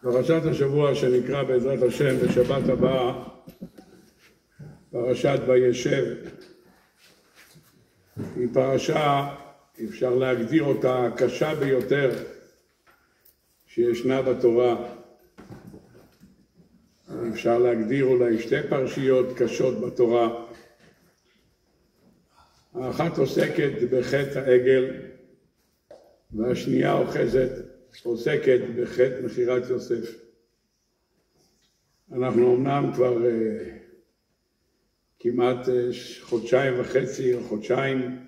פרשת השבוע שנקרא בעזרת השם בשבת הבאה, פרשת וישב, היא פרשה, אפשר להגדיר אותה, הקשה ביותר שישנה בתורה. אפשר להגדיר אולי שתי פרשיות קשות בתורה. האחת עוסקת בחטא העגל, והשנייה עוסקת בחטא מכירת יוסף. אנחנו אמנם כבר כמעט חודשיים וחצי או חודשיים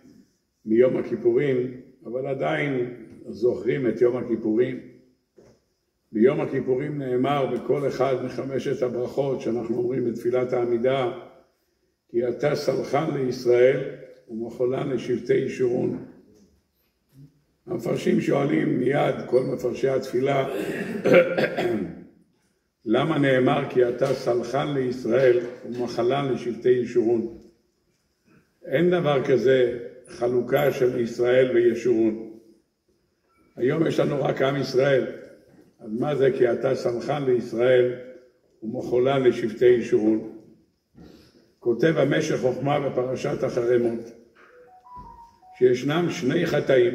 מיום הכיפורים, אבל עדיין זוכרים את יום הכיפורים. ביום הכיפורים נאמר בכל אחד מחמשת הברכות שאנחנו אומרים בתפילת העמידה, כי אתה סלחן לישראל ומחולן לשבטי ישורון. המפרשים שואלים מיד, כל מפרשי התפילה, למה נאמר כי אתה סלחן לישראל ומחלן לשבטי ישורון? אין דבר כזה חלוקה של ישראל וישורון. היום יש לנו רק עם ישראל. אז מה זה כי אתה סלחן לישראל ומחלן לשבטי ישורון? כותב המשך חוכמה בפרשת החרמות, שישנם שני חטאים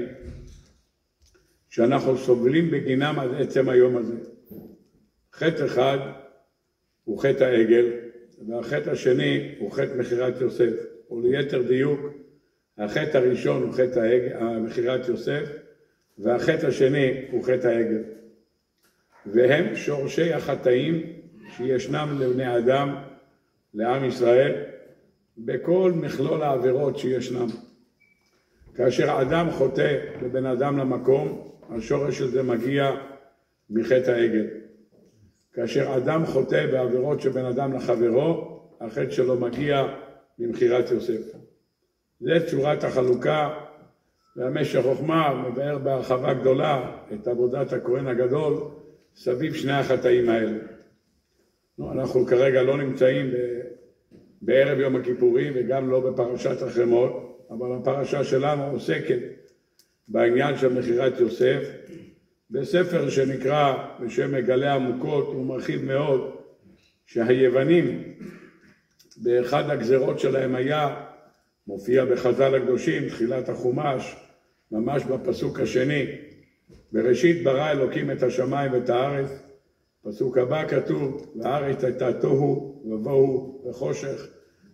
שאנחנו סובלים בגינם עד עצם היום הזה. חטא אחד הוא חטא העגל, והחטא השני הוא חטא מכירת יוסף, או ליתר דיוק, החטא הראשון הוא חטא מכירת יוסף, והחטא השני הוא חטא העגל. והם שורשי החטאים שישנם לבני אדם, לעם ישראל, בכל מכלול העבירות שישנם. כאשר אדם חוטא לבן אדם למקום, השורש של זה מגיע מחטא העגל. כאשר אדם חוטא בעבירות של בן אדם לחברו, החטא שלו מגיע ממכירת יוסף. זה צורת החלוקה, והמשך חוכמה מבאר בהרחבה גדולה את עבודת הכהן הגדול סביב שני החטאים האלה. אנחנו כרגע לא נמצאים בערב יום הכיפורים וגם לא בפרשת החרמות, אבל הפרשה שלנו עוסקת בעניין של מכירת יוסף, בספר שנקרא בשם מגלה עמוקות. הוא מרחיב מאוד שהיוונים באחד הגזרות שלהם היה, מופיע בחז"ל הקדושים, תחילת החומש, ממש בפסוק השני, בראשית ברא אלוקים את השמיים ואת הארץ. פסוק הבא כתוב, והארץ הייתה תוהו ובוהו וחושך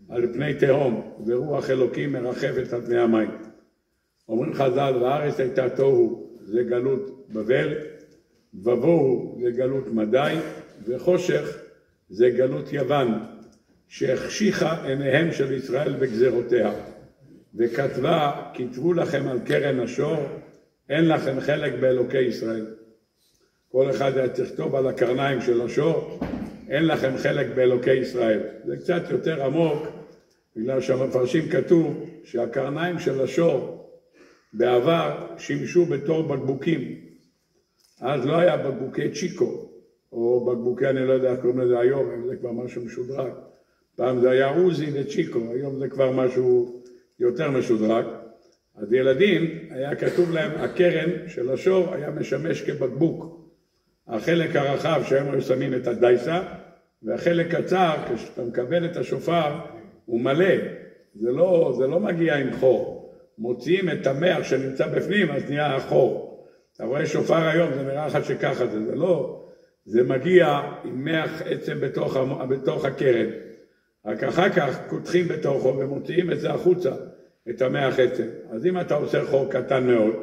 על פני תהום, ורוח אלוקים מרחפת על פני המים. אומרים חז"ל, והארץ הייתה תוהו, זה גלות בבל, ובוהו זה גלות מדי, וחושך זה גלות יוון, שהחשיכה עיניהם של ישראל בגזרותיה, וכתבה, כתבו לכם על קרן השור, אין לכם חלק באלוקי ישראל. כל אחד תכתוב על הקרניים של השור, אין לכם חלק באלוקי ישראל. זה קצת יותר עמוק, בגלל שהמפרשים כתוב שהקרניים של השור בעבר שימשו בתור בקבוקים. אז לא היה בקבוקי צ'יקו, או בקבוקי, אני לא יודע איך קוראים לזה היום, זה כבר משהו משודרג. פעם זה היה עוזי וצ'יקו, היום זה כבר משהו יותר משודרג. אז ילדים, היה כתוב להם, הקרן של השור היה משמש כבקבוק. החלק הרחב שהם היו שמים את הדייסה, והחלק קצר, כשאתה מקבל את השופר, הוא מלא. זה לא מגיע עם חור. מוציאים את המח שנמצא בפנים, אז נהיה החור. אתה רואה שופר היום, זה נראה לך שככה זה לא. זה מגיע עם מח עצם בתוך הקרן. רק אחר כך קותחים בתוכו ומוציאים את זה החוצה, את המח עצם. אז אם אתה עושה חור קטן מאוד,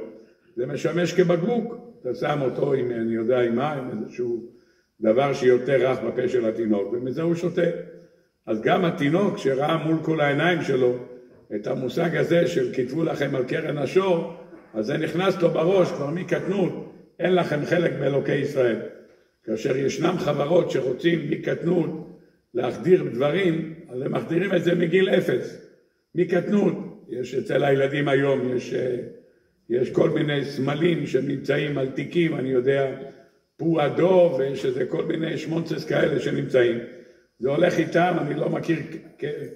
זה משמש כבקבוק. אתה שם אותו עם, אני יודע, עם איזשהו דבר שיותר רך בפה של התינוק, ומזה הוא שותה. אז גם התינוק שראה מול כל העיניים שלו את המושג הזה של כתבו לכם על קרן השור, אז זה נכנס לו בראש כבר מקטנות, אין לכם חלק באלוקי ישראל. כאשר ישנם חברות שרוצים מקטנות להחדיר דברים, אז הם מחדירים את זה מגיל 0. מקטנות, יש אצל הילדים היום, יש כל מיני סמלים שנמצאים על תיקים, אני יודע, פועדו, ויש איזה כל מיני שמונצס כאלה שנמצאים. זה הולך איתם, אני לא מכיר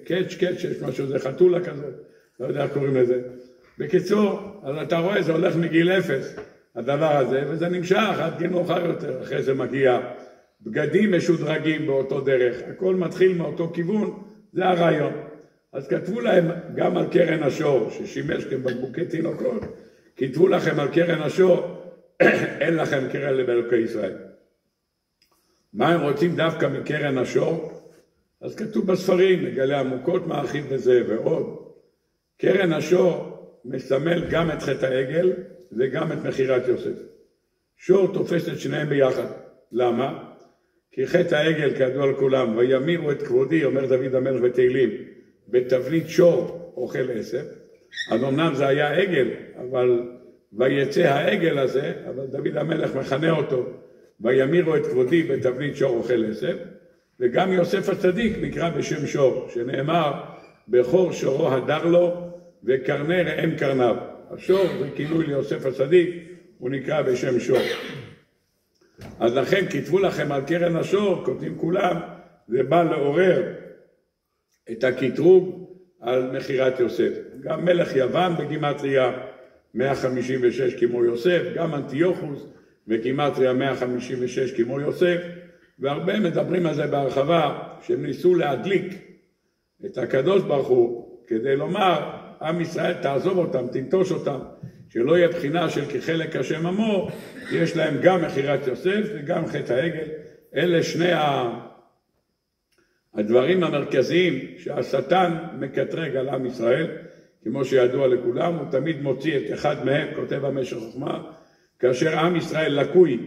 קץ', יש משהו, זה חתולה כזאת, לא יודע איך קוראים לזה. בקיצור, אז אתה רואה, זה הולך מגיל 0, הדבר הזה, וזה נמשך עד גיל מאוחר יותר. אחרי זה מגיע בגדים משודרגים באותו דרך, הכל מתחיל מאותו כיוון, זה הרעיון. אז כתבו להם גם על קרן השור, ששימש כבקבוקי תינוקות, כתבו לכם על קרן השור, אין לכם קרן למלכי ישראל. מה הם רוצים דווקא מקרן השור? אז כתוב בספרים, מגלה עמוקות מרחיב בזה ועוד. קרן השור מסמל גם את חטא העגל וגם את מכירת יוסף. שור תופס את שניהם ביחד. למה? כי חטא העגל כידוע לכולם, וימירו את כבודי, אומר דוד המלך בתהילים, בתבנית שור אוכל עשב. אז אמנם זה היה עגל, אבל ויצא העגל הזה, אבל דוד המלך מכנה אותו, וימירו את כבודי בתבנית שור אוכל עשב. וגם יוסף הצדיק נקרא בשם שור, שנאמר בכור שורו הדר לו וקרני ראם קרניו. השור זה כינוי ליוסף הצדיק, הוא נקרא בשם שור. אז לכן כתבו לכם על קרן השור, כותבים כולם, זה בא לעורר את הקטרוג על מכירת יוסף. גם מלך יוון בגימטריה 156 כמו יוסף, גם אנטיוכוס בגימטריה 156 כמו יוסף, והרבה מדברים על זה בהרחבה, שהם ניסו להדליק את הקדוש ברוך הוא, כדי לומר, עם ישראל תעזוב אותם, תנטוש אותם, שלא יהיה בחינה של כחלק השם עמו, יש להם גם מכירת יוסף וגם חטא העגל. אלה שני הדברים המרכזיים שהשטן מקטרג על עם ישראל, כמו שידוע לכולם, הוא תמיד מוציא את אחד מהם, כותב המשך חוכמה, כאשר עם ישראל לקוי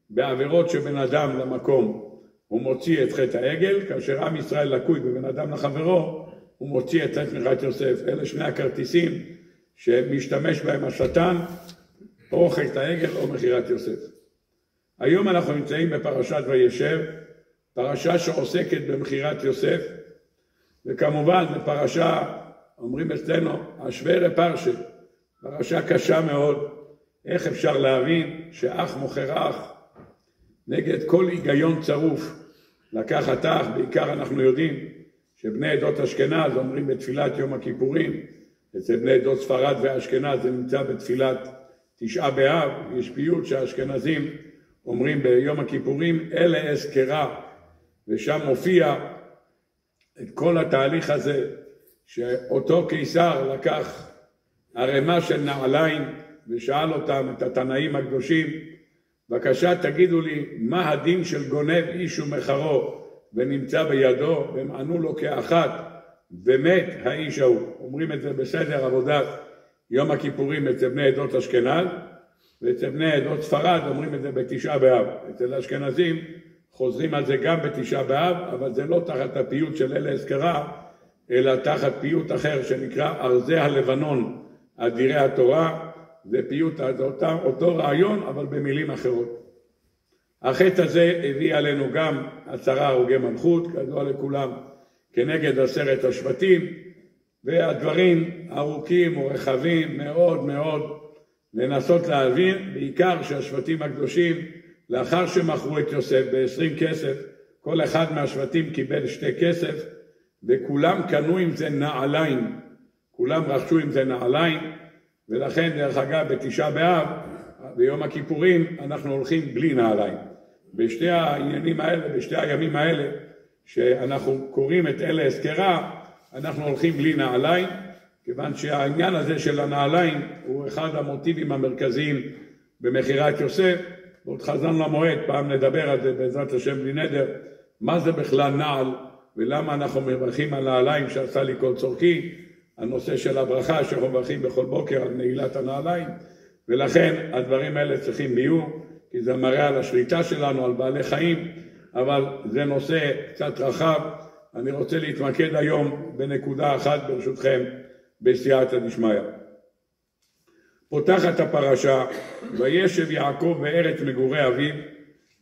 בעבירות שבין אדם למקום, הוא מוציא את חטא העגל, כאשר עם ישראל לקוי בבין אדם לחברו, הוא מוציא את מכירת יוסף. אלה שני הכרטיסים שמשתמש בהם השטן, או חטא העגל או מכירת יוסף. היום אנחנו נמצאים בפרשת וישב, פרשה שעוסקת במכירת יוסף, וכמובן בפרשה, אומרים אצלנו, השווה פרשה, פרשה קשה מאוד. איך אפשר להבין שאח מוכר אח נגד כל היגיון צרוף? לקחת אח, בעיקר אנחנו יודעים שבני עדות אשכנז אומרים בתפילת יום הכיפורים, אצל בני עדות ספרד ואשכנז זה נמצא בתפילת תשעה באב, יש פיוט שהאשכנזים אומרים ביום הכיפורים, אלה אזכרה, ושם מופיע את כל התהליך הזה, שאותו קיסר לקח ערימה של נעליים, ושאל אותם, את התנאים הקדושים, בבקשה תגידו לי, מה הדין של גונב איש ומחרו, ונמצא בידו, והם ענו לו כאחת, ומת האיש ההוא. אומרים את זה בסדר עבודת יום הכיפורים אצל בני עדות אשכנז, ואצל בני עדות ספרד אומרים את זה בתשעה באב. אצל האשכנזים חוזרים על זה גם בתשעה באב, אבל זה לא תחת הפיוט של אלה אזכרה, אלא תחת פיוט אחר שנקרא ארזי הלבנון, אדירי התורה, זה פיוט אותו רעיון, אבל במילים אחרות. החטא הזה הביא עלינו גם 10 הרוגי מלכות, כידוע לכולם, כנגד 10 השבטים, והדברים ארוכים ורחבים מאוד מאוד לנסות להבין, בעיקר שהשבטים הקדושים, לאחר שמכרו את יוסף ב20 כסף, כל אחד מהשבטים קיבל 2 כסף, וכולם קנו עם זה נעליים, כולם רכשו עם זה נעליים, ולכן דרך אגב בתשעה באב, ביום הכיפורים, אנחנו הולכים בלי נעליים. בשתי העניינים האלה, בשתי הימים האלה, שאנחנו קוראים את אלה אזכרה, אנחנו הולכים בלי נעליים, כיוון שהעניין הזה של הנעליים הוא אחד המוטיבים המרכזיים במכירת יוסף. עוד חזון למועד, פעם נדבר על זה בעזרת השם בלי נדר, מה זה בכלל נעל, ולמה אנחנו מברכים על נעליים שעשה לי כל צורכי, הנושא של הברכה שאנחנו מברכים בכל בוקר על נעילת הנעליים, ולכן הדברים האלה צריכים ביור, כי זה מראה על השליטה שלנו, על בעלי חיים, אבל זה נושא קצת רחב. אני רוצה להתמקד היום בנקודה אחת ברשותכם, בסייעתא דשמיא. פותחת הפרשה, וישב יעקב בארץ מגורי אביו,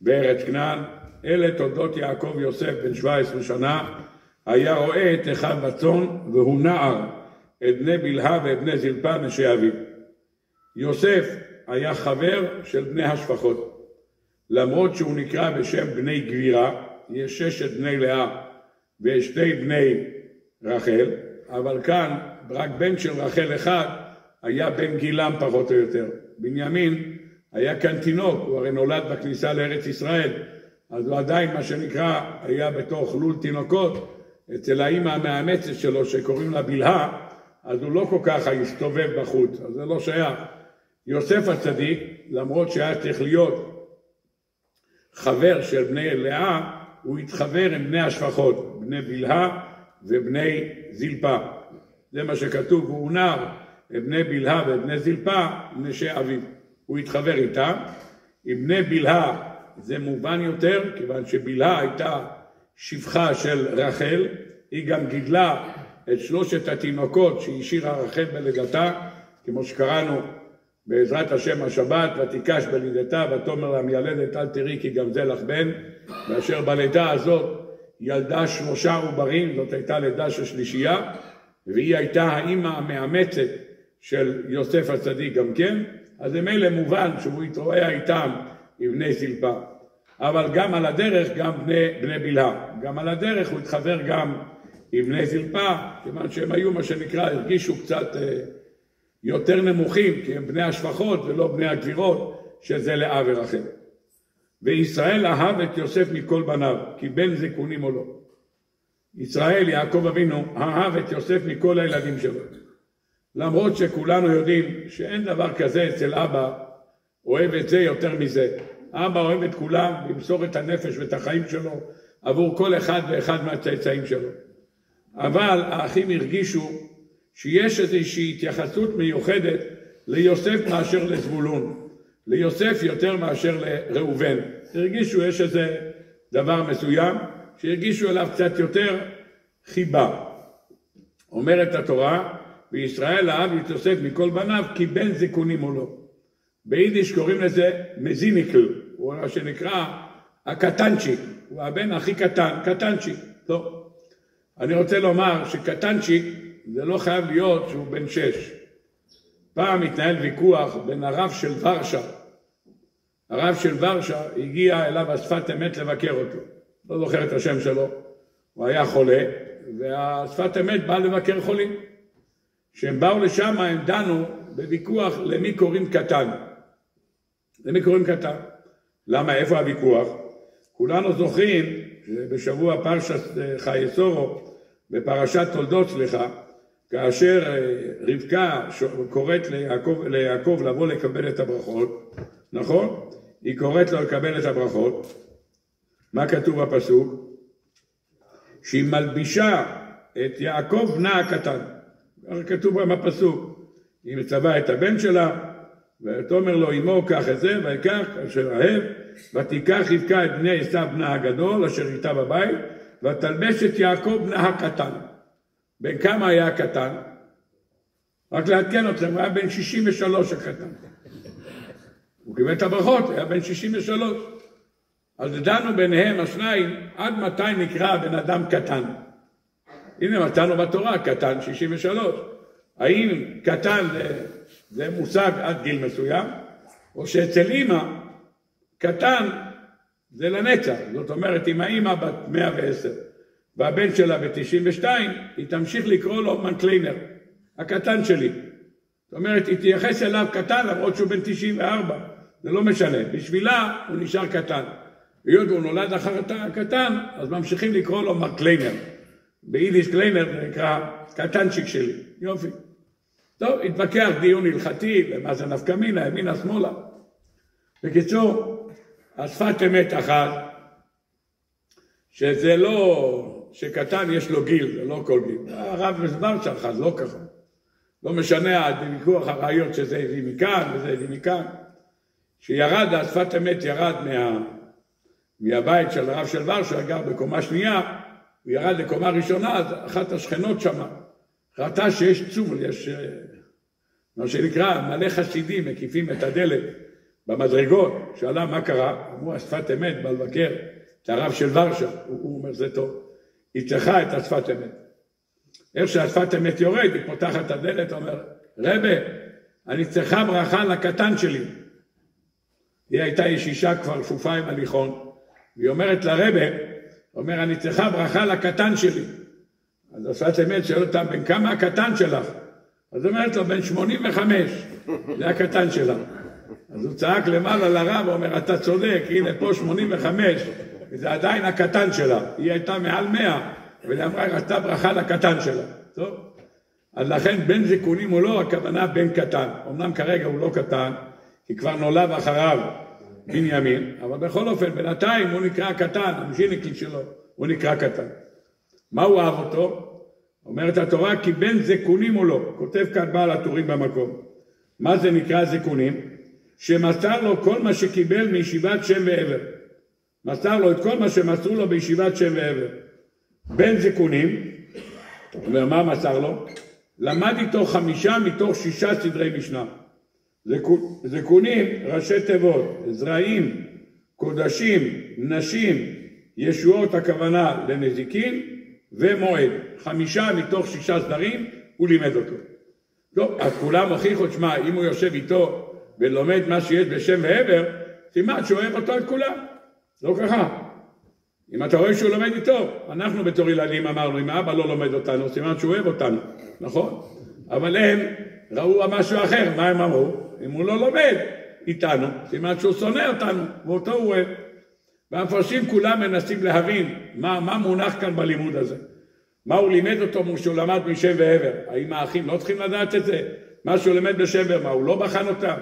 בארץ כנען, אלה תולדות יעקב יוסף בן 17 שנה, היה רואה את אחיו בצאן, והוא נער את בני בלהה ואת בני זלפה נשי אביו. יוסף היה חבר של בני השפחות, למרות שהוא נקרא בשם בני גבירה, יש 6 בני לאה ו2 בני רחל, אבל כאן רק בן של רחל אחד היה בן גילם פחות או יותר. בנימין היה כאן תינוק, הוא הרי נולד בכניסה לארץ ישראל, אז הוא עדיין מה שנקרא היה בתוך לול תינוקות, אצל האמא המאמצת שלו שקוראים לה בלהה, אז הוא לא כל כך הסתובב בחוץ, אז זה לא שייך. יוסף הצדיק, למרות שהיה צריך להיות חבר של בני לאה, הוא התחבר עם בני השפחות, בני בלהה ובני זלפה. זה מה שכתוב, הוא נער את בני בלהה ובני זלפה, נשי אביו. הוא התחבר איתם. עם בני בלהה זה מובן יותר, כיוון שבלהה הייתה שפחה של רחל, היא גם גידלה את 3 התינוקות שהשאירה רחל בלידתה, כמו שקראנו בעזרת השם השבת, ותיקש בלידתה ותאמר לה מיילדת אל תראי כי גם זה לך בן, ואשר בלידה הזאת ילדה 3 עוברים, זאת הייתה לידה של שלישייה, והיא הייתה האמא המאמצת של יוסף הצדיק גם כן, אז זה מילא מובן שהוא התרועע איתם עם בני זלפה. אבל גם על הדרך גם בני בלהה, גם על הדרך הוא התחבר גם עם בני זלפה, כיוון שהם היו מה שנקרא, הרגישו קצת יותר נמוכים, כי הם בני השפחות ולא בני הגבירות, שזה לאה ורחל. וישראל אהב את יוסף מכל בניו, כי בן זקונים או לא. ישראל, יעקב אבינו, אהב את יוסף מכל הילדים שלו. למרות שכולנו יודעים שאין דבר כזה אצל אבא, אוהב את זה יותר מזה. אבא אוהב את כולם, למסור את הנפש ואת החיים שלו, עבור כל אחד ואחד מהצאצאים שלו. אבל האחים הרגישו שיש איזושהי התייחסות מיוחדת ליוסף מאשר לזבולון. ליוסף יותר מאשר לראובן. הרגישו יש איזה דבר מסוים, שהרגישו אליו קצת יותר חיבה. אומרת התורה, וישראל אהב את יוסף מכל בניו, כי בן זקונים הוא לא. ביידיש קוראים לזה מזיניקל, הוא מה שנקרא הקטנצ'יק, הוא הבן הכי קטן, קטנצ'יק. לא. אני רוצה לומר שקטנצ'יק זה לא חייב להיות שהוא בן 6. פעם התנהל ויכוח בין הרב של ורשה. הרב של ורשה הגיע אליו השפת אמת לבקר אותו. לא זוכר את השם שלו. הוא היה חולה, והשפת אמת בא לבקר חולים. כשהם באו לשם הם דנו בוויכוח למי קוראים קטן. למי קוראים קטן? למה? איפה הוויכוח? כולנו זוכרים שבשבוע פרשת חיי שורר, בפרשת תולדות כאשר רבקה קוראת ליעקב לבוא לקבל את הברכות, נכון? היא קוראת לו לקבל את הברכות. מה כתוב בפסוק? שהיא מלבישה את יעקב בנה הקטן. כתוב בפסוק, היא מצווה את הבן שלה, ותאמר לו אמו קח את זה, ויקח אשר אהב, ותיקח רבקה את בני עשיו בנה הגדול, אשר איתה בבית, ותלבש את יעקב בנה הקטן. בן כמה היה הקטן? רק לעדכן אתכם, הוא היה בן 63 הקטן. הוא קיבל את הברכות, היה בן 63. אז דנו ביניהם השניים, עד מתי נקרא בן אדם קטן? הנה מצאנו בתורה, קטן 63. האם קטן זה מושג עד גיל מסוים, או שאצל אמא קטן זה לנצח. זאת אומרת, אם האמא בת 110 והבן שלה ב-92, היא תמשיך לקרוא לו מנקליינר, הקטן שלי. זאת אומרת, היא תייחס אליו קטן, למרות שהוא בן 94, זה לא משנה. בשבילה הוא נשאר קטן. היות הוא נולד אחר הקטן, אז ממשיכים לקרוא לו מנקליינר. ביידיש קליינר זה נקרא קטנצ'יק שלי. יופי. טוב, התווכח דיון הלכתי, ומה זה נפקא מינה, ימינה שמאלה. בקיצור, השפת אמת אחת, שזה לא, שקטן יש לו גיל, זה לא כל גיל. הרב מסבר שלך, זה לא ככה. לא משנה, בוויכוח הראיות שזה הביא מכאן וזה הביא מכאן. שירד, השפת אמת ירד מהבית של הרב של ורשה, גר בקומה שנייה, הוא ירד לקומה ראשונה, אז אחת השכנות שמה. ראתה שיש צור, יש מה שנקרא, מלא חסידים מקיפים את הדלת במדרגות. שאלה מה קרה, אמרו השפת אמת בא לבקר את הרב של ורשה, הוא אומר זה טוב, היא צריכה את השפת אמת. איך שהשפת אמת יורד, היא פותחת את הדלת, אומר, רבי, אני צריכה ברכה לקטן שלי. היא הייתה ישישה כבר כפופה עם הליכון, והיא אומרת לרבא, אומר, אני צריכה ברכה לקטן שלי. אז השפת אמת שואל אותה, בן כמה הקטן שלך? אז אומרת לו, בן 85, זה הקטן שלה. אז הוא צעק למעלה לרב, ואומר, אתה צודק, הנה פה 85, וזה עדיין הקטן שלה. היא הייתה מעל 100, והיא אמרה, רצתה ברכה לקטן שלה. טוב? אז לכן בן זקונים הוא לא הכוונה בן קטן. אמנם כרגע הוא לא קטן, כי כבר נולד אחריו בנימין, אבל בכל אופן, בינתיים הוא נקרא קטן, המשיניקל שלו, הוא נקרא קטן. מה הוא אהב אותו? אומרת התורה, כי בן זקונים הוא לא. כותב כאן בעל הטורים במקום. מה זה נקרא זקונים? שמסר לו כל מה שקיבל מישיבת שם ועבר. מסר לו את כל מה שמסרו לו בישיבת שם ועבר. בן זקונים, אומר מה מסר לו? למד איתו 5 מתוך 6 סדרי משנה. זקונים, ראשי תיבות, זרעים, קודשים, נשים, ישועות הכוונה לנזיקין ומועד. 5 מתוך 6 סדרים הוא לימד אותו. טוב, אז כולם הוכיחו, שמה, אם הוא יושב איתו ולומד מה שיש בשם ועבר, סימן שהוא אוהב אותו את כולם. לא ככה. אם אתה רואה שהוא לומד איתו, אנחנו בתור ילדים אמרנו, אם האבא לא לומד אותנו, סימן שהוא אוהב אותנו, נכון? אבל הם ראו משהו אחר, מה הם אמרו? אם הוא לא לומד איתנו, סימן שהוא שונא אותנו, ואותו הוא אוהב. והמפרשים כולם מנסים להבין מה מונח כאן בלימוד הזה. מה הוא לימד אותו שהוא למד משם ועבר? האם האחים לא צריכים לדעת את זה? מה שהוא למד בשם ועבר, מה הוא לא בחן אותם?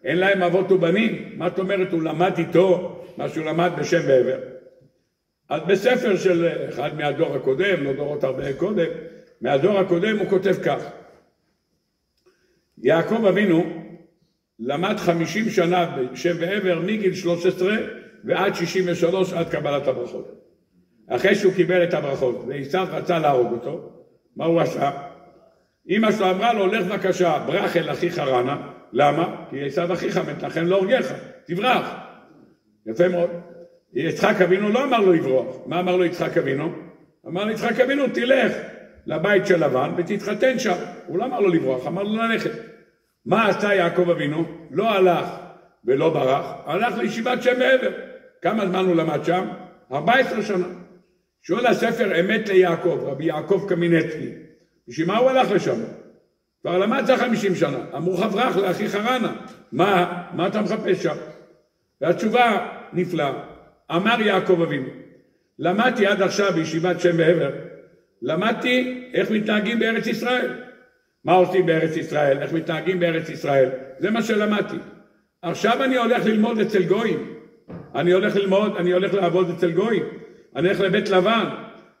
אין להם אבות ובנים? מה את אומרת? הוא למד איתו מה שהוא למד בשם ועבר. אז בספר של אחד מהדור הקודם, לא דורות הרבה קודם, מהדור הקודם הוא כותב כך. יעקב אבינו למד 50 שנה בשם ועבר מגיל 13 ועד 63 עד קבלת הברכות. אחרי שהוא קיבל את הברכות, ועשיו רצה להרוג אותו, מה הוא עשה? אמא שלו אמרה לו, לך בבקשה, ברח אל אחיך רנה. למה? כי עשיו אחיך מת, לכן לא הורגך, תברח. יפה מאוד. יצחק אבינו לא אמר לו לברוח. מה אמר לו יצחק אבינו? אמר לו יצחק אבינו, תלך לבית של לבן ותתחתן שם. הוא לא אמר לו לברוח, אמר לו ללכת. מה עשה יעקב אבינו? לא הלך ולא ברח, הלך לישיבת שם ועבר. כמה זמן הוא למד שם? 14 שנה. שואל הספר אמת ליעקב, רבי יעקב קמינצקי, בשביל מה הוא הלך לשם? כבר למד זה 50 שנה. אמרו חברך לאחיך רנה, מה אתה מחפש שם? והתשובה נפלאה. אמר יעקב אבינו, למדתי עד עכשיו בישיבת שם ועבר, למדתי איך מתנהגים בארץ ישראל. מה עושים בארץ ישראל? איך מתנהגים בארץ ישראל? זה מה שלמדתי. עכשיו אני הולך ללמוד אצל גויים. אני הולך לעבוד אצל גויים. אני הולך לבית לבן.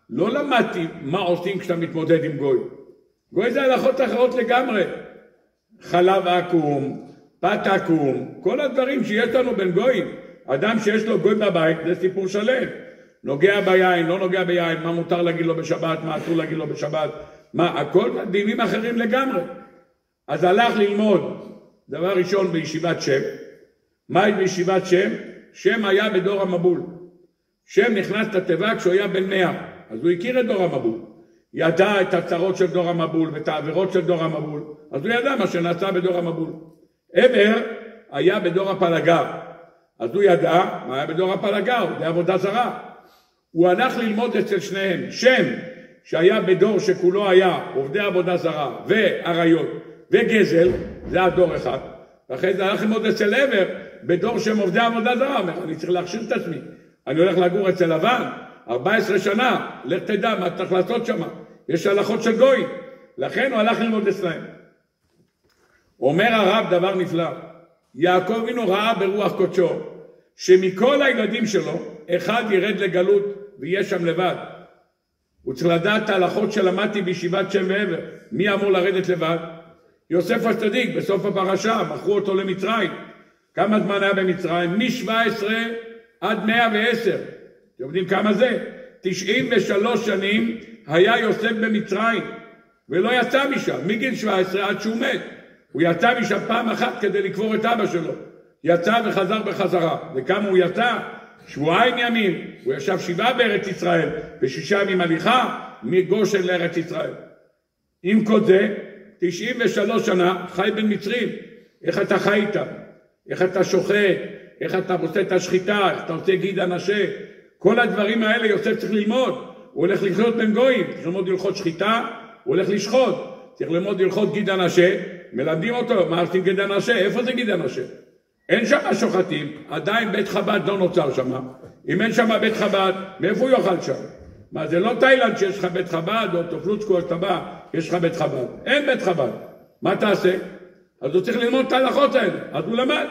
לא למדתי מה עושים כשאתה מתמודד עם גוי. גוי זה הלכות אחרות לגמרי. חלב עקום, פת עקום, כל הדברים שיש לנו בין גויים. אדם שיש לו גוי בבית, זה סיפור שלם. נוגע ביין, לא נוגע ביין, מה מותר להגיד לו בשבת, מה אסור להגיד לו בשבת, מה, הכל דינים אחרים לגמרי. אז הלך ללמוד, דבר ראשון בישיבת שם. מה היה בישיבת שם? שם היה בדור המבול. שם נכנס לתיבה כשהוא היה בן 100, אז הוא הכיר את דור המבול. ידע את הצרות של דור המבול ואת העבירות של דור המבול, אז הוא ידע מה שנעשה בדור המבול. עבר היה בדור הפלגה, אז הוא ידע מה היה בדור הפלגה, זה עבודה זרה. הוא הלך ללמוד אצל שניהם. שם שהיה בדור שכולו היה עובדי עבודה זרה ועריות וגזל, זה הדור אחד. ואחרי זה הלך ללמוד אצל עבר בדור שהם עובדי עבודה זרה. אומר, אני צריך להכשיר את עצמי, אני הולך לגור אצל לבן 14 שנה, לך תדע מה צריך לעשות שם, יש הלכות של גוי. לכן הוא הלך ללמוד אצלהם. אומר הרב דבר נפלא, יעקב אבינו ראה ברוח קודשו שמכל הילדים שלו אחד ירד לגלות ויהיה שם לבד. הוא צריך לדעת את ההלכות שלמדתי בישיבת שם ועבר. מי אמור לרדת לבד? יוסף הצדיק. בסוף הפרשה מכרו אותו למצרים. כמה זמן היה במצרים? מ-17 עד 110. אתם יודעים כמה זה? 93 שנים היה יוסף במצרים ולא יצא משם מגיל 17 עד שהוא מת. הוא יצא משם פעם אחת כדי לקבור את אבא שלו, יצא וחזר בחזרה. וכמה הוא יצא? 7 ימים. הוא ישב 7 בארץ ישראל ו6 ימים הליכה מגושן לארץ ישראל. עם כל זה 93 שנה חי בין מצרים. איך אתה חי איתם? איך אתה שוחט? איך אתה עושה את השחיטה, איך אתה עושה גיד הנשה, כל הדברים האלה יוסף צריך ללמוד. הוא הולך לחיות בין גויים, צריך ללמוד הלכות שחיטה, הוא הולך לשחוט, צריך ללמוד הלכות גיד הנשה, מלמדים אותו, מה עושים גיד הנשה, איפה זה גיד הנשה? אין שם שוחטים, עדיין בית חב"ד לא נוצר שם. אם אין שם בית חב"ד, מאיפה הוא יאכל שם? מה, זה לא תאילנד שיש לך בית חב"ד, או תופלוצקו, שאתה בא, יש לך בית חב"ד. אין בית חב"ד. מה תעשה? אז הוא צריך ללמוד את ההלכות האלה. אז הוא למד.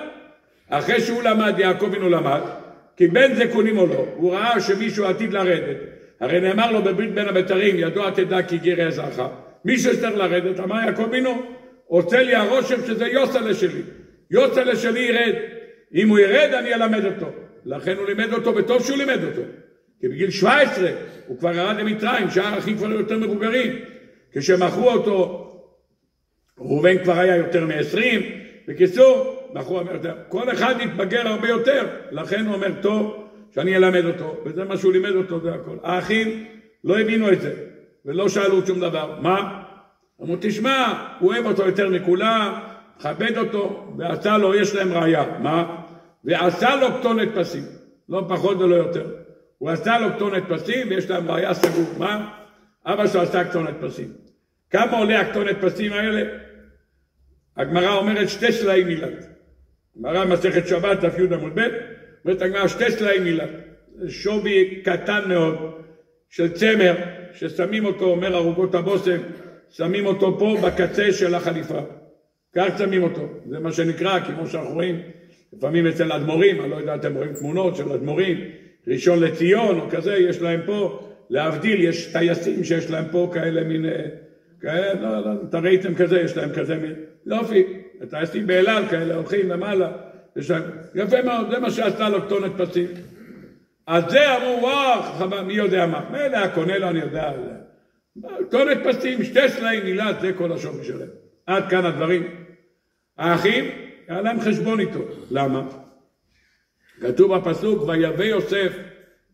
אחרי שהוא למד, יעקב אבינו למד, כי בין זה קונים או לא, הוא ראה שמישהו עתיד לרדת. הרי נאמר לו בברית בין הבתרים, ידוע תדע כי גר יעזרך. מישהו שצריך לרדת, אמר יעקב אבינו, עושה לי הרושם שזה יוסלה שלי. יוסלה שלי ירד. אם הוא ירד, אני אלמד אותו. לכן הוא לימד אותו, וטוב שהוא לימד אותו. כי בגיל 17 הוא כבר ירד למצרים, שאר אחים כבר יותר מבוגרים. כשמכרו אותו, ראובן כבר היה יותר מ-20, בקיצור, מכרו, כל אחד יתבגר הרבה יותר, לכן הוא אומר, טוב, שאני אלמד אותו, וזה מה שהוא לימד אותו, זה הכל. האחים לא הבינו את זה, ולא שאלו שום דבר. מה? אמרו, תשמע, הוא אוהב אותו יותר מכולם, מכבד אותו, ועשה לו, יש להם ראיה. מה? ועשה לו כתונת פסים, לא פחות ולא יותר. הוא עשה לו כתונת פסים, ויש להם ראיה סגור. מה? אבא שלו עשה כתונת פסים. כמה עולה הכתונת פסים האלה? הגמרא אומרת 2 סלעים מילת. הגמרא מסכת שבת, דף י' עמוד ב', אומרת הגמרא 2 סלעים מילת. זה שווי קטן מאוד של צמר, ששמים אותו, אומר ארוכות הבושם, שמים אותו פה בקצה של החליפה. כך שמים אותו. זה מה שנקרא, כמו שאנחנו רואים, לפעמים אצל אדמו"רים, אני לא יודע, אתם רואים תמונות של אדמו"רים, ראשון לציון או כזה, יש להם פה, להבדיל, יש טייסים שיש להם פה כאלה מין, כאלה, לא, אתה ראיתם כזה, יש להם כזה מין, יופי, הטייסים באלעל כאלה, הולכים למעלה, יפה מאוד, זה מה שעשה לו כתונת פסים. אז זה אמרו, וואו, חבל, מי יודע מה? מילא הקונה לו, אני יודע, כתונת פסים, 2 סלעים מילת, זה כל השווי שלהם. עד כאן הדברים. האחים, היה להם חשבון איתו. למה? כתוב בפסוק, ויבא יוסף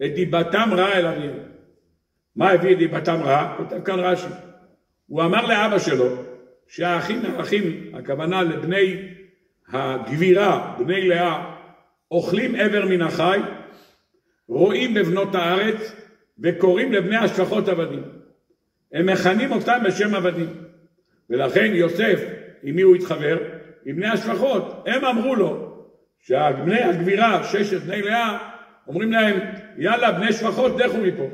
את דיבתם רע אל אביהם. מה הביא את דיבתם רע? כותב כאן רש"י. הוא אמר לאבא שלו, שהאחים, הכוונה לבני הגבירה, בני לאה, אוכלים עבר מן החי, רואים בבנות הארץ, וקוראים לבני השפחות עבדים. הם מכנים אותם בשם עבדים. ולכן יוסף, עם מי הוא התחבר? עם בני השפחות. הם אמרו לו, שבני הגבירה, 6 בני לאה, אומרים להם, יאללה, בני שפחות, דחו מפה.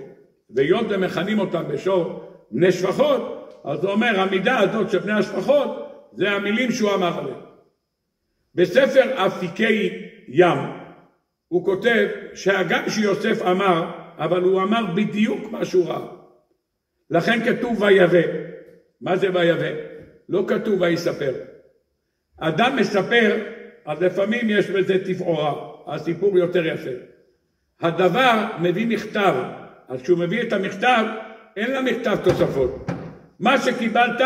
ויוד הם מכנים אותם בשור בני שפחות, אז הוא אומר, המידה הזאת של בני השפחות, זה המילים שהוא אמר עליהם. בספר אפיקי ים, הוא כותב שהגם שיוסף אמר, אבל הוא אמר בדיוק מה שהוא ראה. לכן כתוב ויבא. מה זה ויבא? לא כתוב ויספר. אדם מספר, אז לפעמים יש בזה תפאורה, הסיפור יותר יפה. הדבר מביא מכתב, אז כשהוא מביא את המכתב, אין לה מכתב תוספות. מה שקיבלת,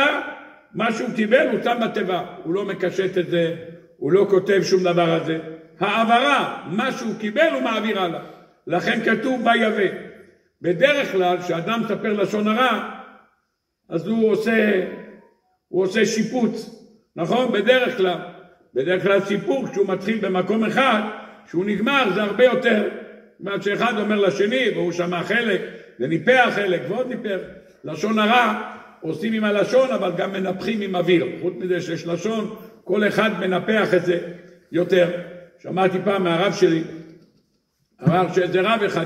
מה שהוא קיבל, הוא שם בתיבה. הוא לא מקשט את זה, הוא לא כותב שום דבר על זה. העברה, מה שהוא קיבל, הוא מעביר הלאה. לכן כתוב ויבא. בדרך כלל, כשאדם מספר לשון הרע, אז הוא עושה שיפוץ. נכון? בדרך כלל סיפור, כשהוא מתחיל במקום אחד, כשהוא נגמר, זה הרבה יותר. זאת שאחד אומר לשני, והוא שמע חלק, וניפח חלק, ועוד ניפח. לשון הרע, עושים עם הלשון, אבל גם מנפחים עם אוויר. חוץ מזה שיש לשון, כל אחד מנפח את זה יותר. שמעתי פעם מהרב שלי, אמר שאיזה רב אחד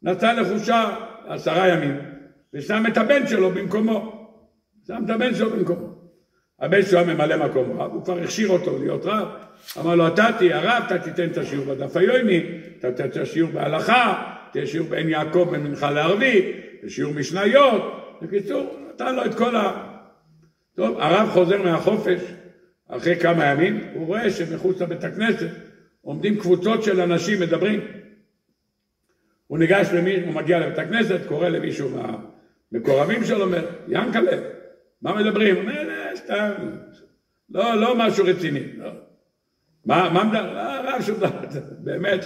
נסע לחופשה 10 ימים, ושם את הבן שלו במקומו. הבן שלו ממלא מקום רב, הוא כבר הכשיר אותו להיות רב. אמר לו, אתה תהיה הרב, אתה תיתן את השיעור בדף היומי, אתה תיתן את השיעור בהלכה, תהיה שיעור בין יעקב בין מנחה לערבי, שיעור משניות. בקיצור, נתן לו את כל טוב, הרב חוזר מהחופש, אחרי כמה ימים, הוא רואה שמחוץ לבית הכנסת, עומדים קבוצות של אנשים מדברים. הוא ניגש למישהו, הוא מגיע לבית הכנסת, קורא למישהו מהמקורבים שלו, אומר, ינקלה, מה מדברים? הוא אומר, סתם, לא משהו רציני. מה מדבר? הרב שום דבר, באמת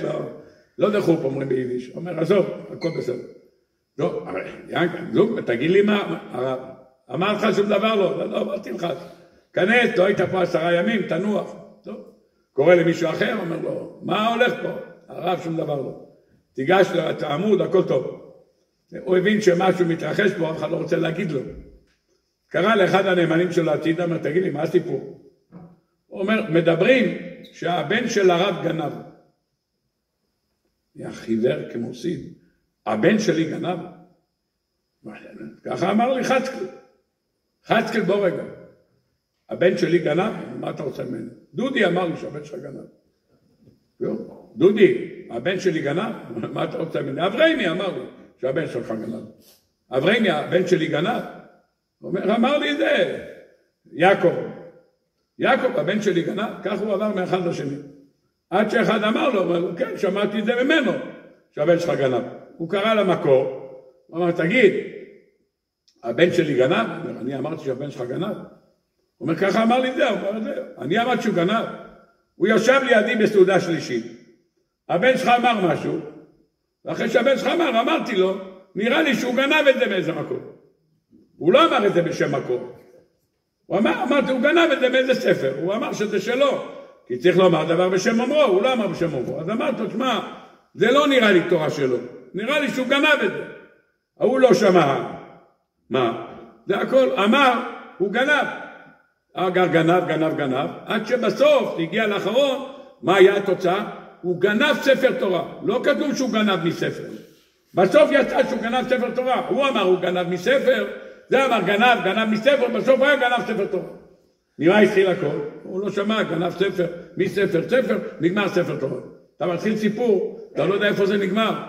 לא דחוף, אומרים ביידיש. הוא אומר, עזוב, הכל בסדר. לא, ינקלה, תגיד לי מה, הרב, אמר לך שום דבר לא, לא תלחץ. כנס, לא היית פה 10 ימים, תנוח. טוב. קורא למישהו אחר, אומר לו, מה הולך פה? הרב שום דבר לא. תיגש לתעמוד, הכל טוב. הוא הבין שמשהו מתרחש פה, אף אחד לא רוצה להגיד לו. קרא לאחד הנאמנים שלו הצידה, אומר, תגיד לי, מה הסיפור? הוא אומר, מדברים שהבן של הרב גנב. היה חיוור כמו סיד. הבן שלי גנב? ככה אמר לי חצקל. חצקל בוא רגע. הבן שלי גנב? מה אתה רוצה ממנו? דודי אמר לי שהבן שלך גנב. דודי, הבן שלי גנב? מה אתה רוצה ממנו? אבריימי אמר לי שהבן שלך גנב. אבריימי, הבן שלי גנב? הוא אומר, אמר לי את זה. יעקב, הבן שלי גנב? כך הוא עבר מאחד לשני. עד שאחד אמר לו, הוא אומר, כן, שמעתי את זה ממנו, שהבן שלך גנב. הוא קרא למקור, הוא אמר, תגיד, הבן שלי גנב? הוא אומר, אני אמרתי שהבן שלך גנב. הוא אומר, ככה אמר לי זה, הוא אומר, זה. אני אמרתי שהוא גנב. הוא יושב לידי בסעודה שלישית. הבן שלך אמר משהו, ואחרי שהבן שלך אמרתי לו, נראה לי שהוא גנב את זה באיזה מקור. הוא לא אמר את זה בשם מקור. הוא אמרתי, הוא גנב את זה באיזה ספר. הוא אמר שזה שלו. כי צריך לומר דבר בשם אומרו, הוא לא אמר בשם אומרו. אז אמרתי לו, תשמע, זה לא נראה לי תורה שלו. נראה לי שהוא גנב את זה. הוא לא שמע. מה? זה הכל. אמר, הוא גנב. אגר גנב, עד שבסוף הגיע לאחרון, מה היה התוצאה? הוא גנב ספר תורה. לא כתוב שהוא גנב מספר. בסוף יצא שהוא גנב ספר תורה. הוא אמר, הוא גנב מספר. זה אמר, גנב מספר, בסוף הוא היה גנב ספר תורה. ממה התחיל הכל? הוא לא שמע, גנב ספר, מספר, נגמר ספר תורה. אתה מתחיל סיפור, אתה לא יודע איפה זה נגמר.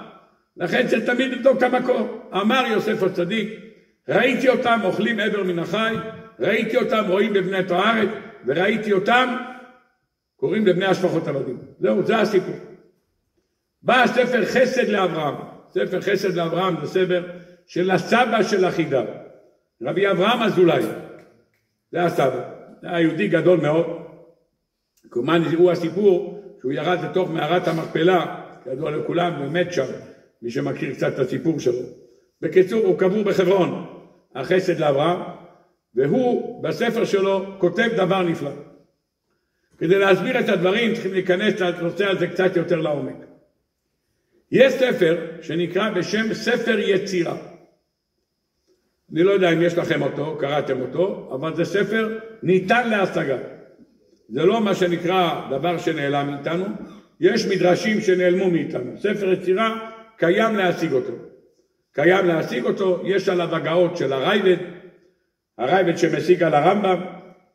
לכן צריך תמיד לבדוק את המקור. אמר יוסף הצדיק, ראיתי אותם אוכלים עבר מן החי, ראיתי אותם רואים בבני הארץ, וראיתי אותם קוראים לבני השפחות עבדים. זהו, זה הסיפור. בא ספר חסד לאברהם. ספר חסד לאברהם זה ספר של הסבא של החידה. רבי אברהם אזולאי. זה הסבא. זה היה יהודי גדול מאוד. כמובן הוא הסיפור שהוא ירד לתוך מערת המכפלה, כידוע לכולם, ומת שם, מי שמכיר קצת את הסיפור שלו. בקיצור, הוא קבור בחברון, החסד לאברהם, והוא בספר שלו כותב דבר נפלא. כדי להסביר את הדברים צריכים להיכנס לנושא הזה קצת יותר לעומק. יש ספר שנקרא בשם ספר יצירה. אני לא יודע אם יש לכם אותו, קראתם אותו, אבל זה ספר ניתן להשגה. זה לא מה שנקרא דבר שנעלם מאיתנו, יש מדרשים שנעלמו מאיתנו. ספר יצירה קיים להשיג אותו. קיים להשיג אותו, יש עליו הגאות של הרייבד שמשיג על הרמב"ם,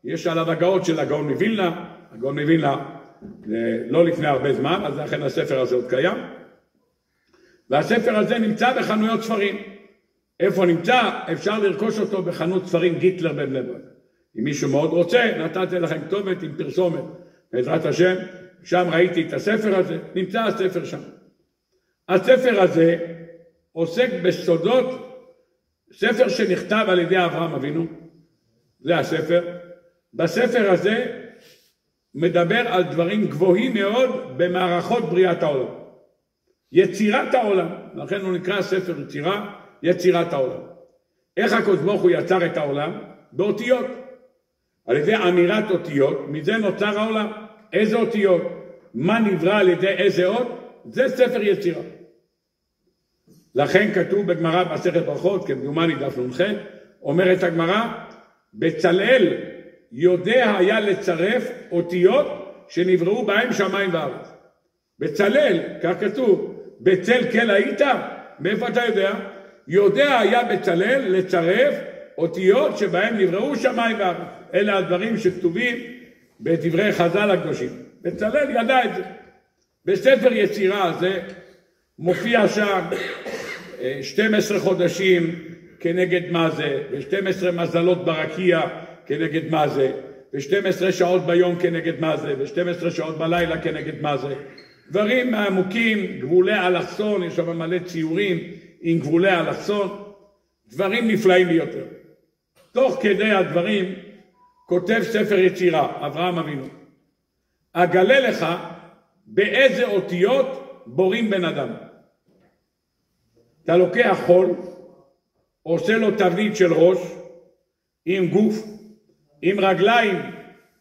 יש עליו הגאות של הגאון מווילנה, הגאון מווילנה לא לפני הרבה זמן, אז לכן הספר הזה עוד קיים. והספר הזה נמצא בחנויות ספרים. איפה נמצא? אפשר לרכוש אותו בחנות ספרים גיטלר בבני ברק. אם מישהו מאוד רוצה, נתתי לכם כתובת עם פרסומת. בעזרת השם, שם ראיתי את הספר הזה, נמצא הספר שם. הספר הזה עוסק בסודות, ספר שנכתב על ידי אברהם אבינו, זה הספר. בספר הזה מדבר על דברים גבוהים מאוד במערכות בריאת העולם. יצירת העולם, לכן הוא נקרא ספר יצירת העולם. איך הקדוש ברוך הוא יצר את העולם? באותיות. על ידי אמירת אותיות, מזה נוצר העולם. איזה אותיות? מה נברא על ידי איזה אות? זה ספר יצירה. לכן כתוב בגמרא במסכת ברכות, כמדומני דף נ"ח, אומרת הגמרא, בצלאל יודע היה לצרף אותיות שנבראו בהם שמיים וארץ. בצלאל, כך כתוב, בצל כל היית? מאיפה אתה יודע? יודע היה בצלאל לצרף אותיות שבהם נבראו שמיים וארץ. אלה הדברים שכתובים בדברי חז"ל הקדושים. בצלאל ידע את זה. בספר יצירה הזה מופיע שם 12 חודשים כנגד מה זה, ו12 מזלות ברקיע כנגד מה זה, ו12 שעות ביום כנגד מה זה, ו12 שעות בלילה כנגד מה זה. דברים עמוקים, גבולי אלכסון, יש שם מלא ציורים עם גבולי אלכסון, דברים נפלאים ביותר. תוך כדי הדברים כותב ספר יצירה, אברהם אבינו. אגלה לך באיזה אותיות בורים בן אדם. אתה לוקח חול, עושה לו תבנית של ראש, עם גוף, עם רגליים